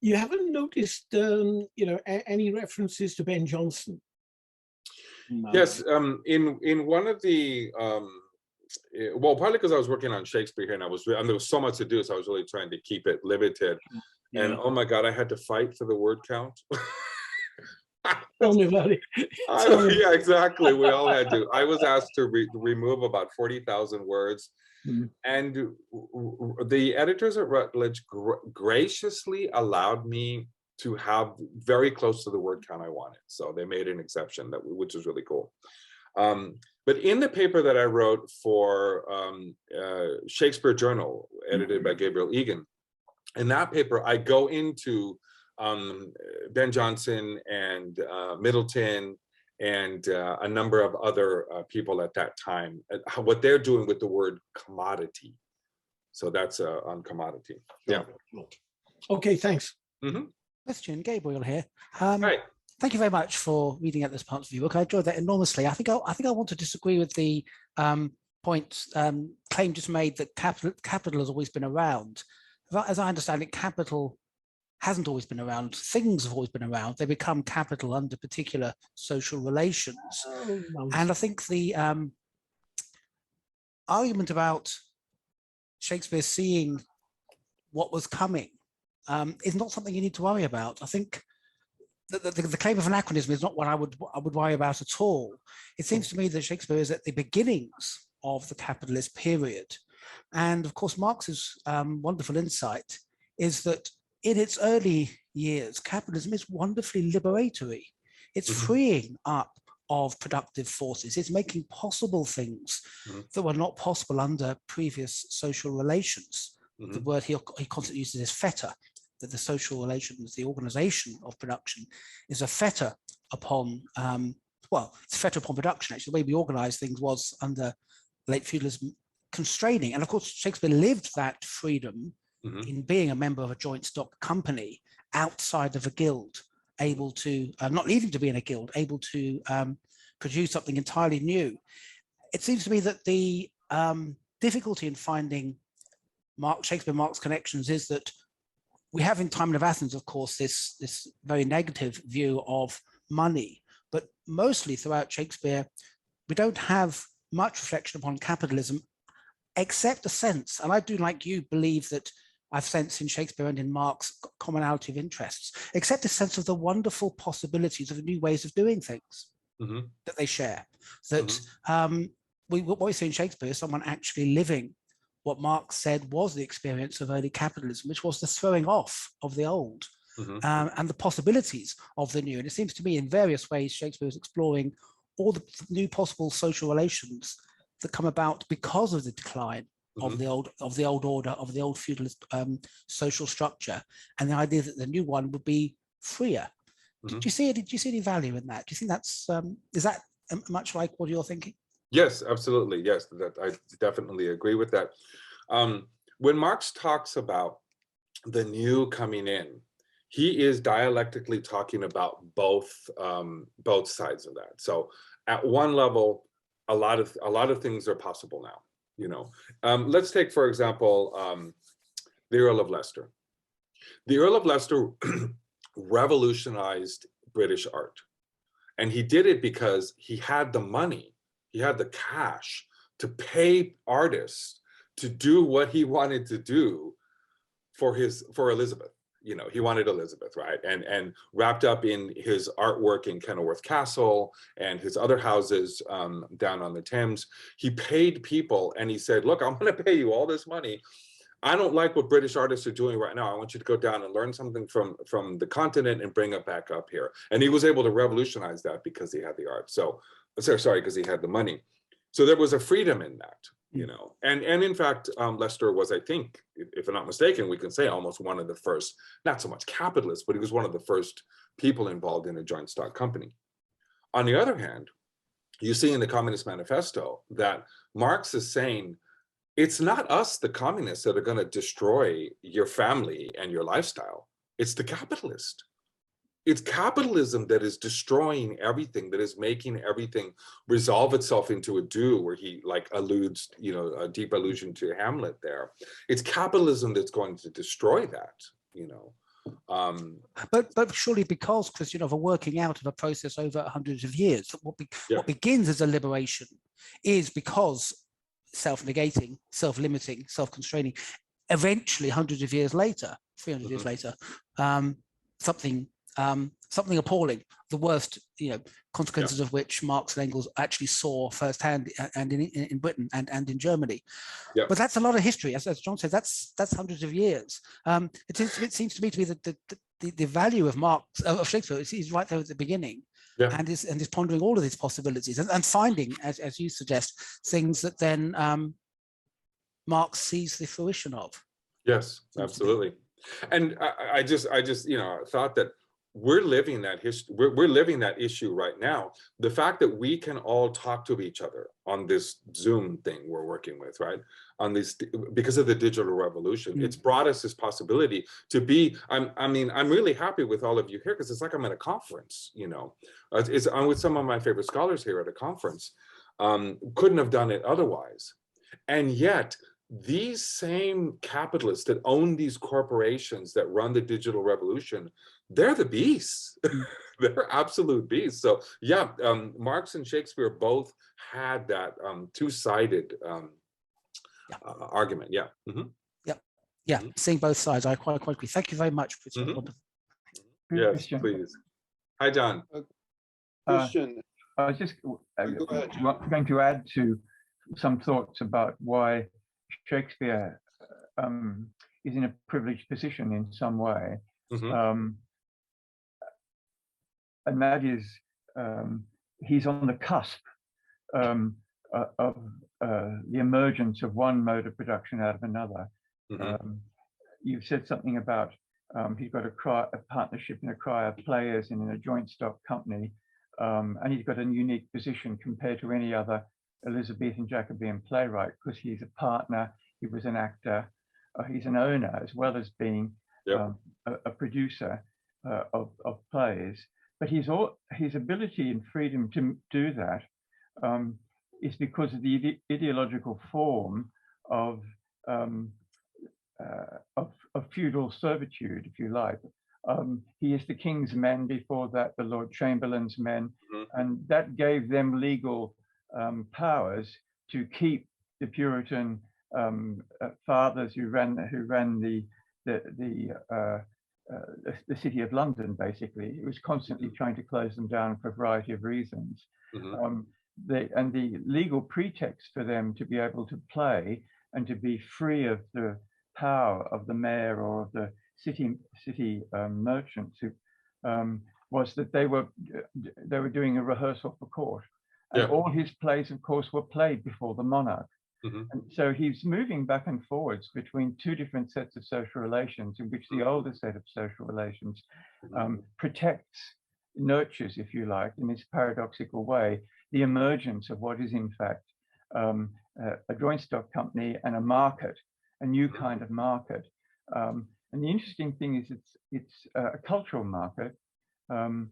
You haven't noticed, you know, any references to Ben Jonson? Yes, in one of the, well, partly because I was working on Shakespeare here, and there was so much to do, so I was really trying to keep it limited. Yeah. And oh my God, I had to fight for the word count. Tell me about it. Yeah, exactly. We all had to. I was asked to remove about 40,000 words. And the editors at Routledge graciously allowed me to have very close to the word count I wanted. So they made an exception, which was really cool. But in the paper that I wrote for Shakespeare Journal, edited by Gabriel Egan, in that paper, I go into Ben Jonson and Middleton and a number of other people at that time, what they're doing with the word commodity. So that's on commodity. Yeah. Okay, thanks. Question, Gabriel here. Right. Thank you very much for reading out this part of your book. I enjoyed that enormously. I think I want to disagree with the point claim just made that capital has always been around. As I understand it, capital hasn't always been around. Things have always been around. They become capital under particular social relations. And I think the argument about Shakespeare seeing what was coming is not something you need to worry about. I think the claim of anachronism is not what I would worry about at all. It seems to me that Shakespeare is at the beginnings of the capitalist period. And of course, Marx's wonderful insight is that in its early years, capitalism is wonderfully liberatory. It's freeing up of productive forces. It's making possible things that were not possible under previous social relations. The word he constantly uses is fetter. that the social relations, the organization of production is a fetter upon, well, it's a fetter upon production. Actually, the way we organize things was under late feudalism constraining. And of course, Shakespeare lived that freedom in being a member of a joint stock company outside of a guild, able to, not needing to be in a guild, able to produce something entirely new. It seems to me that the difficulty in finding Shakespeare-Marx connections is that we have in Timon of Athens, of course, this very negative view of money, but mostly throughout Shakespeare, we don't have much reflection upon capitalism, except a sense, and I do, like you, believe that I've sensed in Shakespeare and in Marx commonality of interests, except a sense of the wonderful possibilities of new ways of doing things that they share. That what we see in Shakespeare is someone actually living what Marx said was the experience of early capitalism, which was the throwing off of the old and the possibilities of the new. And it seems to me in various ways, Shakespeare is exploring all the new possible social relations that come about because of the decline of the old order, of the old feudalist social structure, and the idea that the new one would be freer. Do you see any value in that? Do you think that's is that much like what you're thinking? Yes, absolutely. Yes, that I definitely agree with that. When Marx talks about the new coming in, he is dialectically talking about both sides of that. So at one level, a lot of things are possible now. You know, let's take, for example, the Earl of Leicester. The Earl of Leicester revolutionized British art, and he did it because he had the money. He had the cash to pay artists to do what he wanted to do for Elizabeth. You know, he wanted Elizabeth, right? And wrapped up in his artwork in Kenilworth Castle and his other houses down on the Thames. He paid people and he said, look, I'm going to pay you all this money. I don't like what British artists are doing right now. I want you to go down and learn something from the continent and bring it back up here. And he was able to revolutionize that because he had the art. Sorry, because he had the money. So there was a freedom in that, you know. And in fact, Leicester was, I think, if I'm not mistaken, we can say almost one of the first, not so much capitalists, but he was one of the first people involved in a joint stock company. On the other hand, you see in the Communist Manifesto that Marx is saying, it's not us, the communists, that are going to destroy your family and your lifestyle. It's the capitalist. It's capitalism that is destroying everything, that is making everything resolve itself into a do, where he like alludes, you know, a deep allusion to Hamlet there. It's capitalism that's going to destroy that, you know. But surely because, Christian, of a working out of a process over hundreds of years, what begins as a liberation is because self-negating, self-limiting, self-constraining, eventually hundreds of years later, 300 years later, something appalling, the worst, you know, consequences of which Marx and Engels actually saw firsthand, and in Britain and in Germany. But that's a lot of history, as John said. That's hundreds of years. It seems to me to be that the value of Marx, of Shakespeare, is right there at the beginning, and is pondering all of these possibilities and finding, as you suggest, things that then Marx sees the fruition of. Yes, absolutely. And I just you know, thought that we're living that history. We're living that issue right now. The fact that we can all talk to each other on this Zoom thing we're working with, right? On this, because of the digital revolution, it's brought us this possibility to be. I mean, I'm really happy with all of you here because it's like I'm at a conference. You know, I'm with some of my favorite scholars here at a conference. Couldn't have done it otherwise, and yet, these same capitalists that own these corporations that run the digital revolution, they're the beasts. They're absolute beasts. So yeah, Marx and Shakespeare both had that two-sided argument. Yeah. Seeing both sides, I quite agree. Thank you very much. Yes, please. Hi, John. Christian, I was just going to add to some thoughts about why Shakespeare is in a privileged position in some way, and that is he's on the cusp of the emergence of one mode of production out of another. You've said something about He's got a partnership in a crowd of players and in a joint stock company. And he's got a unique position compared to any other Elizabethan Jacobean playwright, because he's a partner, he was an actor, he's an owner, as well as being a producer of plays. But his ability and freedom to do that is because of the ideological form of feudal servitude, if you like. He is the king's men, before that the Lord Chamberlain's men, and that gave them legal powers to keep the Puritan fathers who ran the city of London. Basically, it was constantly trying to close them down for a variety of reasons. And the legal pretext for them to be able to play and to be free of the power of the mayor or of the city merchants who, was that they were doing a rehearsal for court. And all his plays, of course, were played before the monarch. And so he's moving back and forwards between two different sets of social relations, in which the older set of social relations protects, nurtures, if you like, in this paradoxical way, the emergence of what is in fact a joint stock company and a market, a new kind of market. And the interesting thing is it's a cultural market. And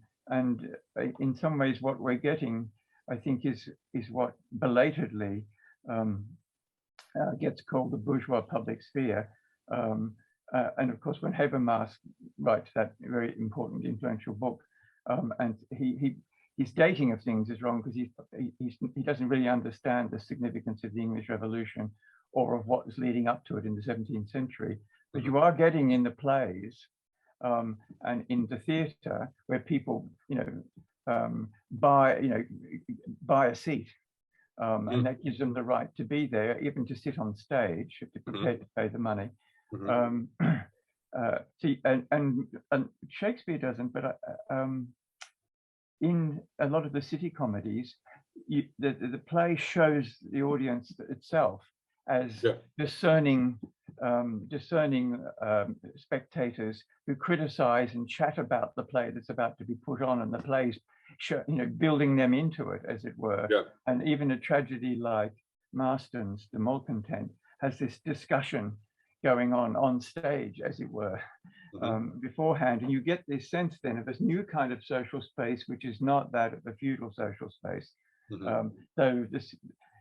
in some ways what we're getting, I think, is what belatedly gets called the bourgeois public sphere. And of course, when Habermas writes that very important, influential book, and his dating of things is wrong, because he doesn't really understand the significance of the English Revolution or of what was leading up to it in the 17th century. But you are getting in the plays and in the theatre, where people, buy a seat, and that gives them the right to be there, even to sit on stage if they're prepared to pay the money. And Shakespeare doesn't, but in a lot of the city comedies, the play shows the audience itself as discerning spectators who criticize and chat about the play that's about to be put on, and the play's building them into it, as it were. And even a tragedy like Marston's The Malcontent has this discussion going on stage, as it were, beforehand. And you get this sense then of this new kind of social space, which is not that of the feudal social space. Though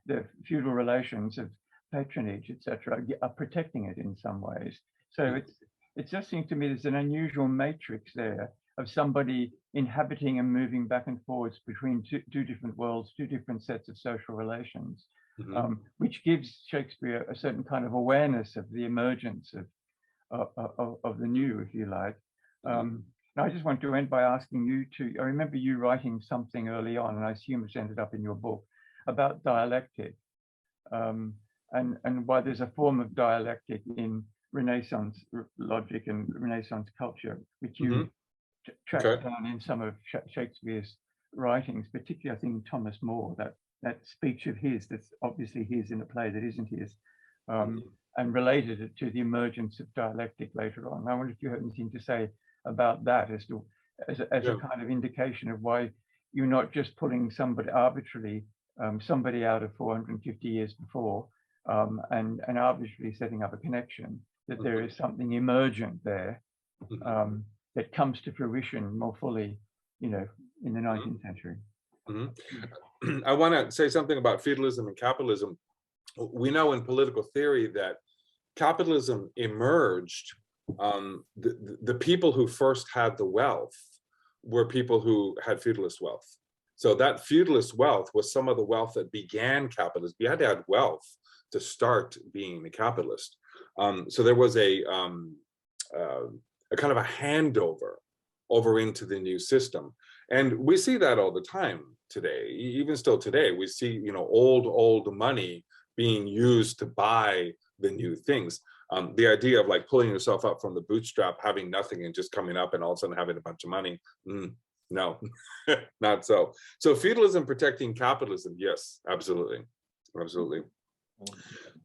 the feudal relations of patronage, etc., are protecting it in some ways. So it just seems to me there's an unusual matrix there of somebody inhabiting and moving back and forwards between two different worlds, two different sets of social relations, which gives Shakespeare a certain kind of awareness of the emergence of the new, if you like. I just want to end by asking you I remember you writing something early on, and I assume it's ended up in your book, about dialectic, and why there's a form of dialectic in Renaissance logic and Renaissance culture, which you tracked down in some of Shakespeare's writings, particularly I think Thomas More, that speech of his that's obviously his in a play that isn't his, and related it to the emergence of dialectic later on. I wonder if you have anything to say about that as a kind of indication of why you're not just pulling somebody arbitrarily, somebody out of 450 years before, and arbitrarily setting up a connection, that there is something emergent there that comes to fruition more fully, in the 19th century. I want to say something about feudalism and capitalism. We know in political theory that capitalism emerged. The people who first had the wealth were people who had feudalist wealth. So that feudalist wealth was some of the wealth that began capitalism. You had to have wealth to start being a capitalist. So there was a kind of a handover over into the new system. And we see that all the time today. Even still today, we see, old money being used to buy the new things. The idea of like pulling yourself up from the bootstrap, having nothing and just coming up and all of a sudden having a bunch of money. No, not so. So feudalism protecting capitalism, yes, absolutely. Absolutely.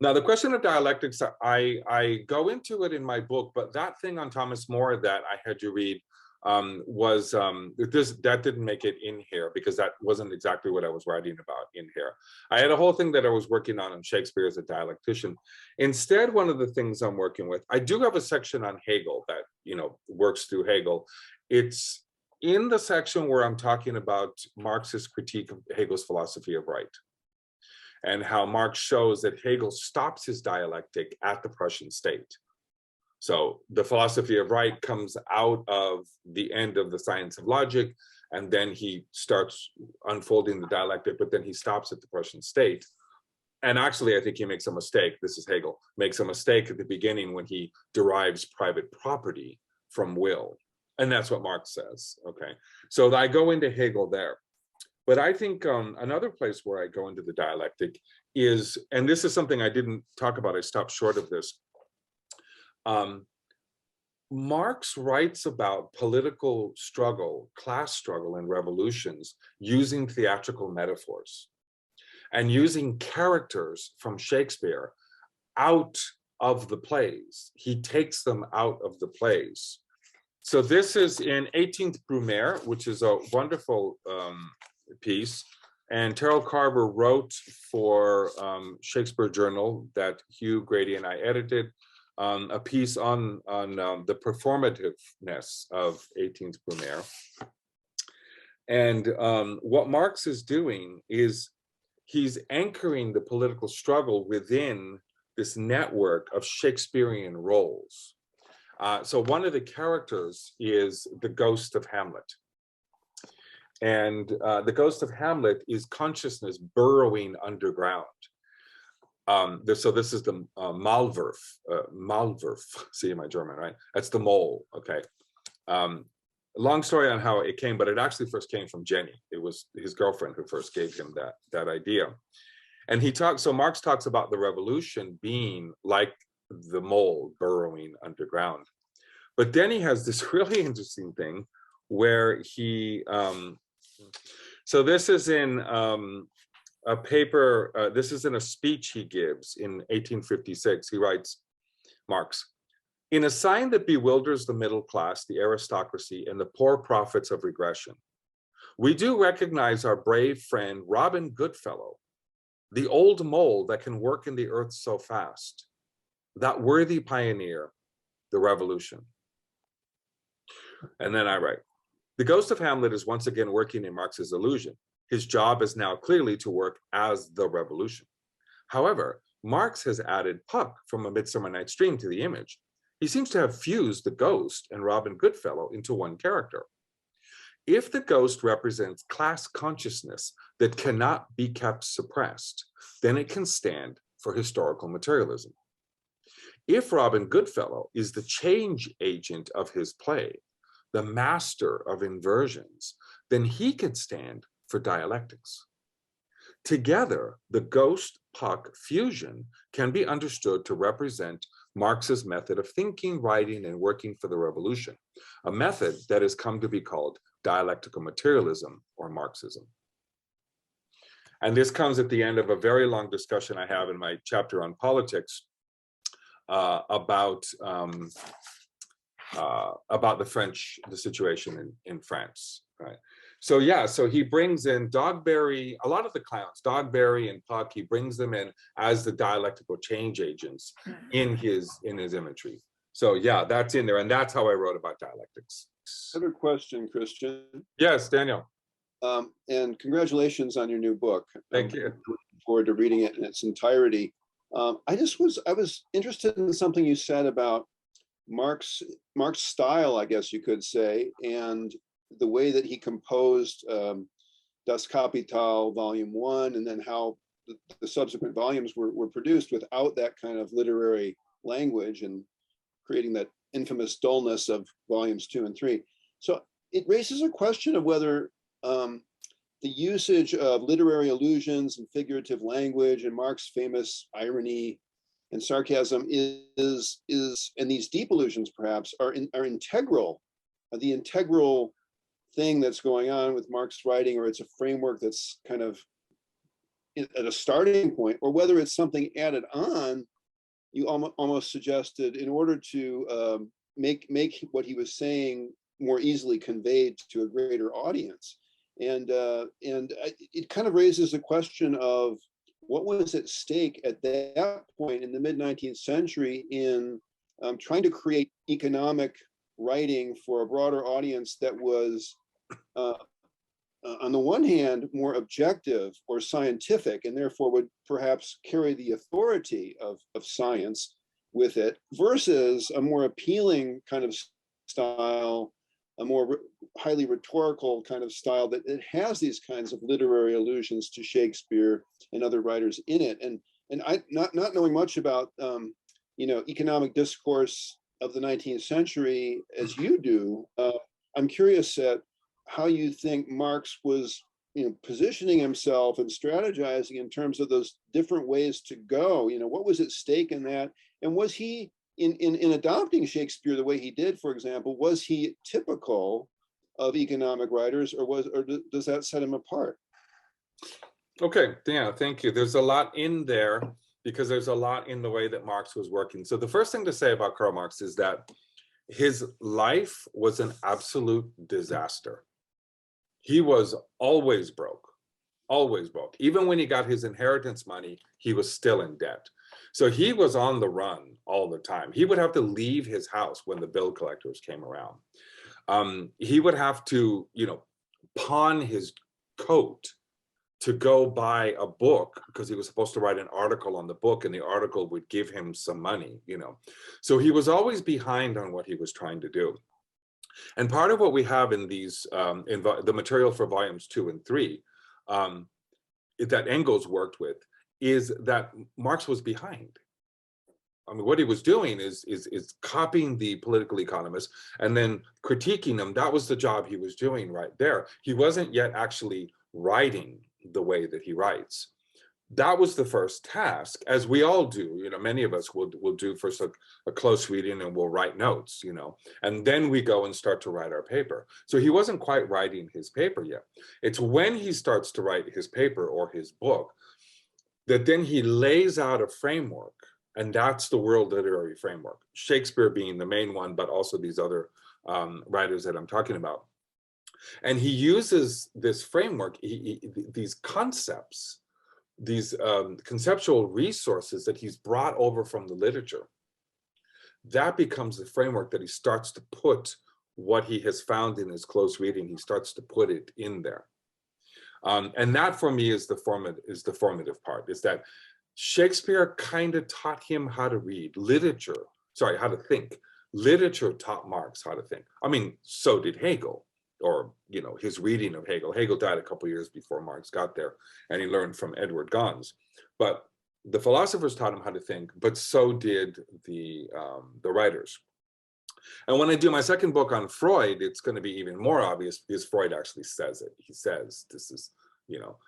Now, the question of dialectics, I go into it in my book, but that thing on Thomas More that I had you read that didn't make it in here because that wasn't exactly what I was writing about in here. I had a whole thing that I was working on Shakespeare as a dialectician. Instead, one of the things I'm working with, I do have a section on Hegel that, works through Hegel. It's in the section where I'm talking about Marx's critique of Hegel's philosophy of right, and how Marx shows that Hegel stops his dialectic at the Prussian state. So the philosophy of right comes out of the end of the science of logic, and then he starts unfolding the dialectic, but then he stops at the Prussian state. And actually, I think he makes a mistake. This is Hegel, makes a mistake at the beginning when he derives private property from will. And that's what Marx says, okay? So I go into Hegel there. But I think another place where I go into the dialectic is, and this is something I didn't talk about, I stopped short of this. Marx writes about political struggle, class struggle, and revolutions using theatrical metaphors and using characters from Shakespeare out of the plays. He takes them out of the plays. So this is in 18th Brumaire, which is a wonderful piece. And Terrell Carver wrote for Shakespeare Journal that Hugh Grady and I edited a piece on the performativeness of 18th Brumaire. And what Marx is doing is he's anchoring the political struggle within this network of Shakespearean roles. So one of the characters is the Ghost of Hamlet. And the Ghost of Hamlet is consciousness burrowing underground. So this is the Maulwurf, see my German, right? That's the mole, okay. Long story on how it came, but it actually first came from Jenny. It was his girlfriend who first gave him that idea. And so Marx talks about the revolution being like the mole burrowing underground. But then he has this really interesting thing where he, so this is in a paper, this is in a speech he gives in 1856. He writes, Marx, in a sign that bewilders the middle class, the aristocracy, and the poor prophets of regression, we do recognize our brave friend Robin Goodfellow, the old mole that can work in the earth so fast, that worthy pioneer, the revolution. And then I write, the Ghost of Hamlet is once again working in Marx's illusion. His job is now clearly to work as the revolution. However, Marx has added Puck from A Midsummer Night's Dream to the image. He seems to have fused the ghost and Robin Goodfellow into one character. If the ghost represents class consciousness that cannot be kept suppressed, then it can stand for historical materialism. If Robin Goodfellow is the change agent of his play, the master of inversions, then he can stand for dialectics. Together, the ghost-Puck fusion can be understood to represent Marx's method of thinking, writing, and working for the revolution, a method that has come to be called dialectical materialism or Marxism. And this comes at the end of a very long discussion I have in my chapter on politics about the situation in France, right? So yeah, so he brings in Dogberry, a lot of the clowns, Dogberry and Puck, he brings them in as the dialectical change agents in his imagery. So yeah, that's in there, and that's how I wrote about dialectics. Another question, Christian. Yes, Daniel. And congratulations on your new book. Thank you. Looking forward to reading it in its entirety. I was interested in something you said about Marx's style, I guess you could say, and the way that he composed Das Kapital Volume 1, and then how the subsequent volumes were produced without that kind of literary language and creating that infamous dullness of volumes 2 and 3. So it raises a question of whether the usage of literary allusions and figurative language and Marx's famous irony and sarcasm is and these deep allusions perhaps are integral, the integral thing that's going on with Marx's writing, or it's a framework that's kind of at a starting point, or whether it's something added on, you almost suggested, in order to make what he was saying more easily conveyed to a greater audience. And it kind of raises the question of what was at stake at that point in the mid-19th century in trying to create economic writing for a broader audience that was, on the one hand, more objective or scientific, and therefore would perhaps carry the authority of science with it, versus a more appealing kind of style, a more highly rhetorical kind of style that it has these kinds of literary allusions to Shakespeare and other writers in it. And I, not knowing much about economic discourse of the 19th century as you do, I'm curious at how you think Marx was positioning himself and strategizing in terms of those different ways to go. What was at stake in that? And was he, in adopting Shakespeare the way he did, for example, was he typical of economic writers, or does that set him apart? Okay, yeah, thank you. There's a lot in there, because there's a lot in the way that Marx was working. So the first thing to say about Karl Marx is that his life was an absolute disaster. He was always broke, always broke. Even when he got his inheritance money, he was still in debt. So he was on the run all the time. He would have to leave his house when the bill collectors came around. He would have to, pawn his coat to go buy a book, because he was supposed to write an article on the book, and the article would give him some money, So he was always behind on what he was trying to do. And part of what we have in these, in the material for volumes 2 and 3, that Engels worked with, is that Marx was behind. I mean, what he was doing is copying the political economists and then critiquing them. That was the job he was doing right there. He wasn't yet actually writing the way that he writes. That was the first task, as we all do. Many of us will do first a close reading, and we'll write notes, and then we go and start to write our paper. So he wasn't quite writing his paper yet. It's when he starts to write his paper or his book that then he lays out a framework, and that's the world literary framework. Shakespeare being the main one, but also these other writers that I'm talking about. And he uses this framework, these concepts, these conceptual resources that he's brought over from the literature. That becomes the framework that he starts to put what he has found in his close reading. He starts to put it in there. And that for me is the formative part, is that Shakespeare kind of taught him how to read how to think. Literature taught Marx how to think. I mean, so did Hegel, or his reading of Hegel. Hegel died a couple of years before Marx got there, and he learned from Edward Gons. But the philosophers taught him how to think, but so did the writers. And when I do my second book on Freud, it's going to be even more obvious, because Freud actually says it. He says this is,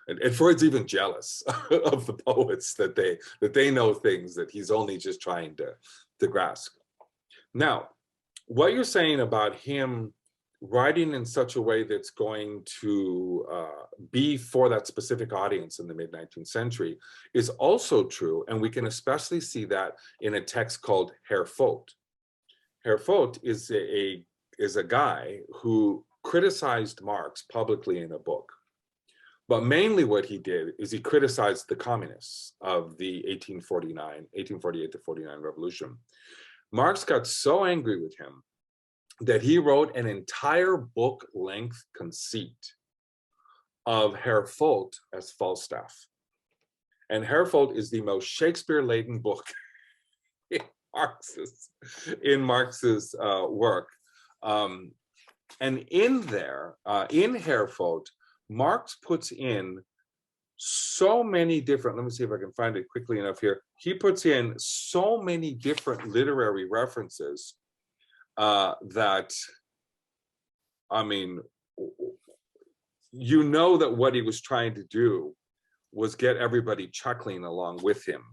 and Freud's even jealous of the poets that they know things that he's only just trying to grasp. Now, what you're saying about him writing in such a way that's going to be for that specific audience in the mid-19th century is also true, and we can especially see that in a text called Herr Vogt. Herr Vogt is a guy who criticized Marx publicly in a book. But mainly what he did is he criticized the communists of the 1848 to 49 revolution. Marx got so angry with him that he wrote an entire book-length conceit of Herr Vogt as Falstaff. And Herr Vogt is the most Shakespeare-laden book in Marx's work. And in there, in Herr Vogt, Marx puts in so many different, let me see if I can find it quickly enough here. He puts in so many different literary references that, I mean, that what he was trying to do was get everybody chuckling along with him.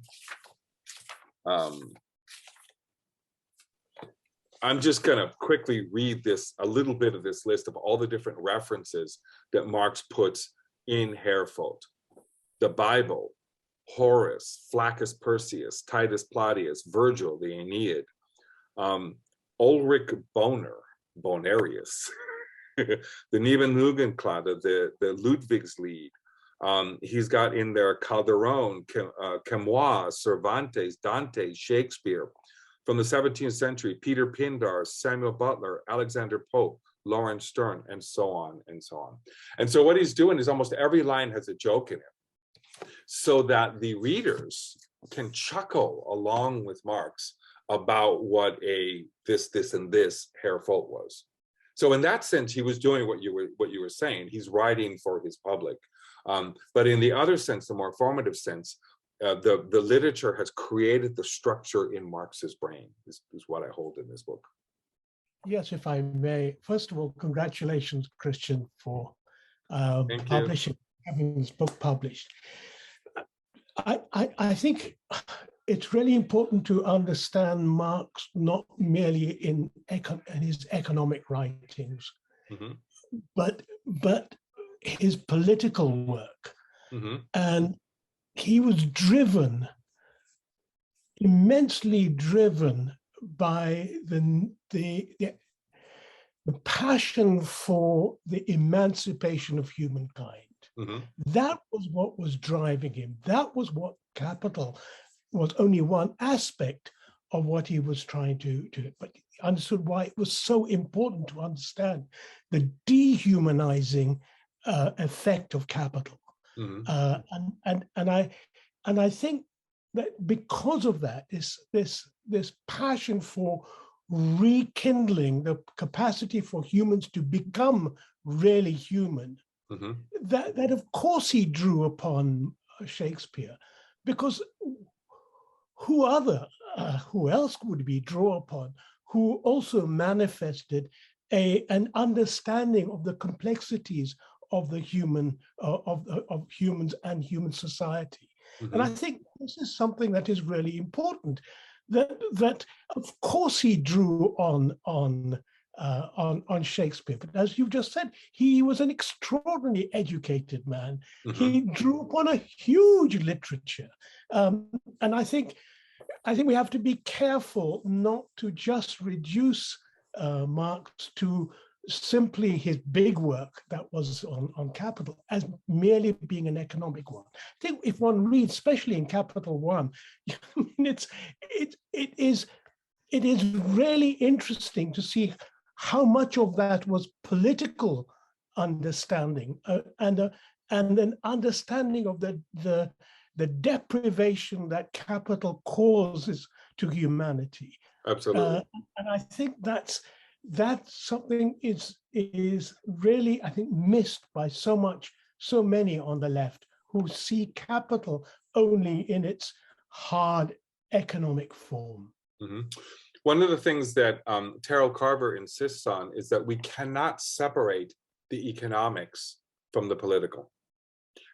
I'm just going to quickly read a little bit of this list of all the different references that Marx puts in Herr Vogt. the Bible, Horace, Flaccus Persius, Titus Plaudius, Virgil, the Aeneid, Ulrich Bonarius, the Nibelungenklade, the Ludwigslied. He's got in there Calderon, Camus, Cervantes, Dante, Shakespeare. From the 17th century, Peter Pindar, Samuel Butler, Alexander Pope, Lawrence Stern, and so on and so on. And so what he's doing is almost every line has a joke in it, so that the readers can chuckle along with Marx about what a this, and this Herr Volt was. So in that sense, he was doing what you were saying. He's writing for his public. But in the other sense, the more formative sense, the literature has created the structure in Marx's brain, is what I hold in this book. Yes, if I may. First of all, congratulations, Christian, for having this book published. I think it's really important to understand Marx not merely in his economic writings, but his political work. And he was immensely driven by the passion for the emancipation of humankind. That was what was driving him. That was what capital was, only one aspect of what he was trying to do. But he understood why it was so important to understand the dehumanizing effect of capital. And I think that because of that, this passion for rekindling the capacity for humans to become really human, that of course he drew upon Shakespeare, because who else would we draw upon, who also manifested an understanding of the complexities of the human, of humans and human society. And I think this is something that is really important, that of course he drew on Shakespeare, but as you've just said, he was an extraordinarily educated man. He drew upon a huge literature, and I think we have to be careful not to just reduce Marx to simply his big work that was on Capital as merely being an economic one. I think if one reads, especially in Capital One, I mean, it is really interesting to see how much of that was political understanding and an understanding of the deprivation that capital causes to humanity. Absolutely. And I think that's something is really, I think, missed by so many on the left who see capital only in its hard economic form. One of the things that Terrell Carver insists on is that we cannot separate the economics from the political.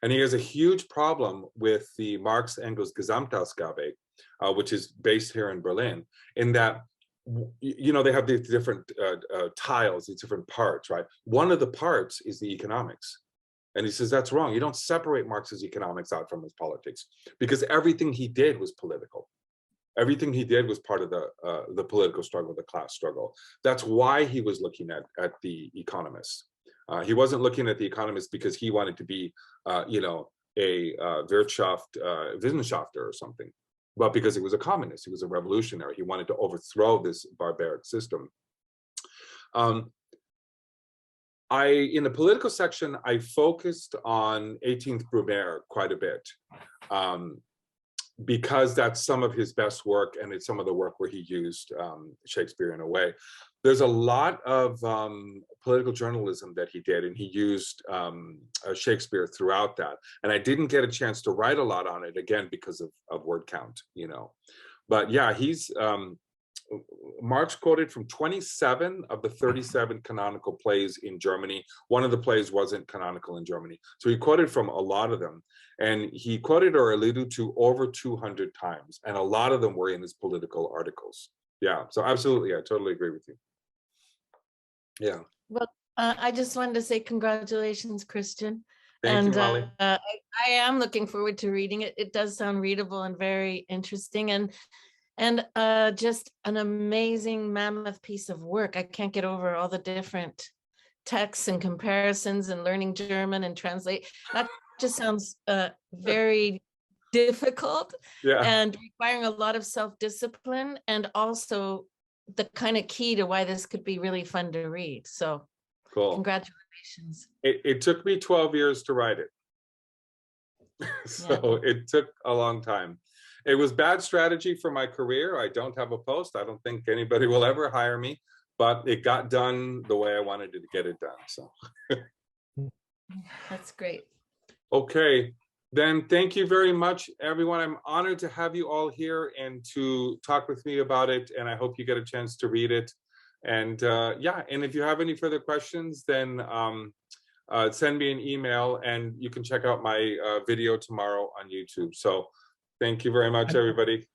And he has a huge problem with the Marx-Engels Gesamtausgabe, which is based here in Berlin, in that, you know, they have these different tiles, these different parts, right? One of the parts is the economics. And he says, that's wrong. You don't separate Marx's economics out from his politics, because everything he did was political. Everything he did was part of the political struggle, the class struggle. That's why he was looking at the economists. He wasn't looking at the economists because he wanted to be, you know, a Wissenschaftler or something, but because he was a communist, he was a revolutionary. He wanted to overthrow this barbaric system. In the political section, I focused on 18th Brumaire quite a bit, because that's some of his best work, and it's some of the work where he used Shakespeare in a way. There's a lot of political journalism that he did, and he used Shakespeare throughout that. And I didn't get a chance to write a lot on it, again, because of word count, you know. But yeah, Marx quoted from 27 of the 37 canonical plays in Germany. One of the plays wasn't canonical in Germany. So he quoted from a lot of them. And he quoted or alluded to over 200 times. And a lot of them were in his political articles. Yeah, so absolutely, I totally agree with you. Yeah. Well, I just wanted to say congratulations, Christian. Thank And you, Molly. I am looking forward to reading it. It does sound readable and very interesting, and just an amazing mammoth piece of work. I can't get over all the different texts and comparisons and learning German and translate. That just sounds very difficult and requiring a lot of self-discipline, and also the kind of key to why this could be really fun to read. So Cool. Congratulations. It took me 12 years to write it. So it took a long time. It was bad strategy for my career. I don't have a post. I don't think anybody will ever hire me, but it got done the way I wanted to get it done. So that's great. Okay, then thank you very much, everyone. I'm honored to have you all here and to talk with me about it. And I hope you get a chance to read it. And yeah, and if you have any further questions, then send me an email, and you can check out my video tomorrow on YouTube. So thank you very much, everybody.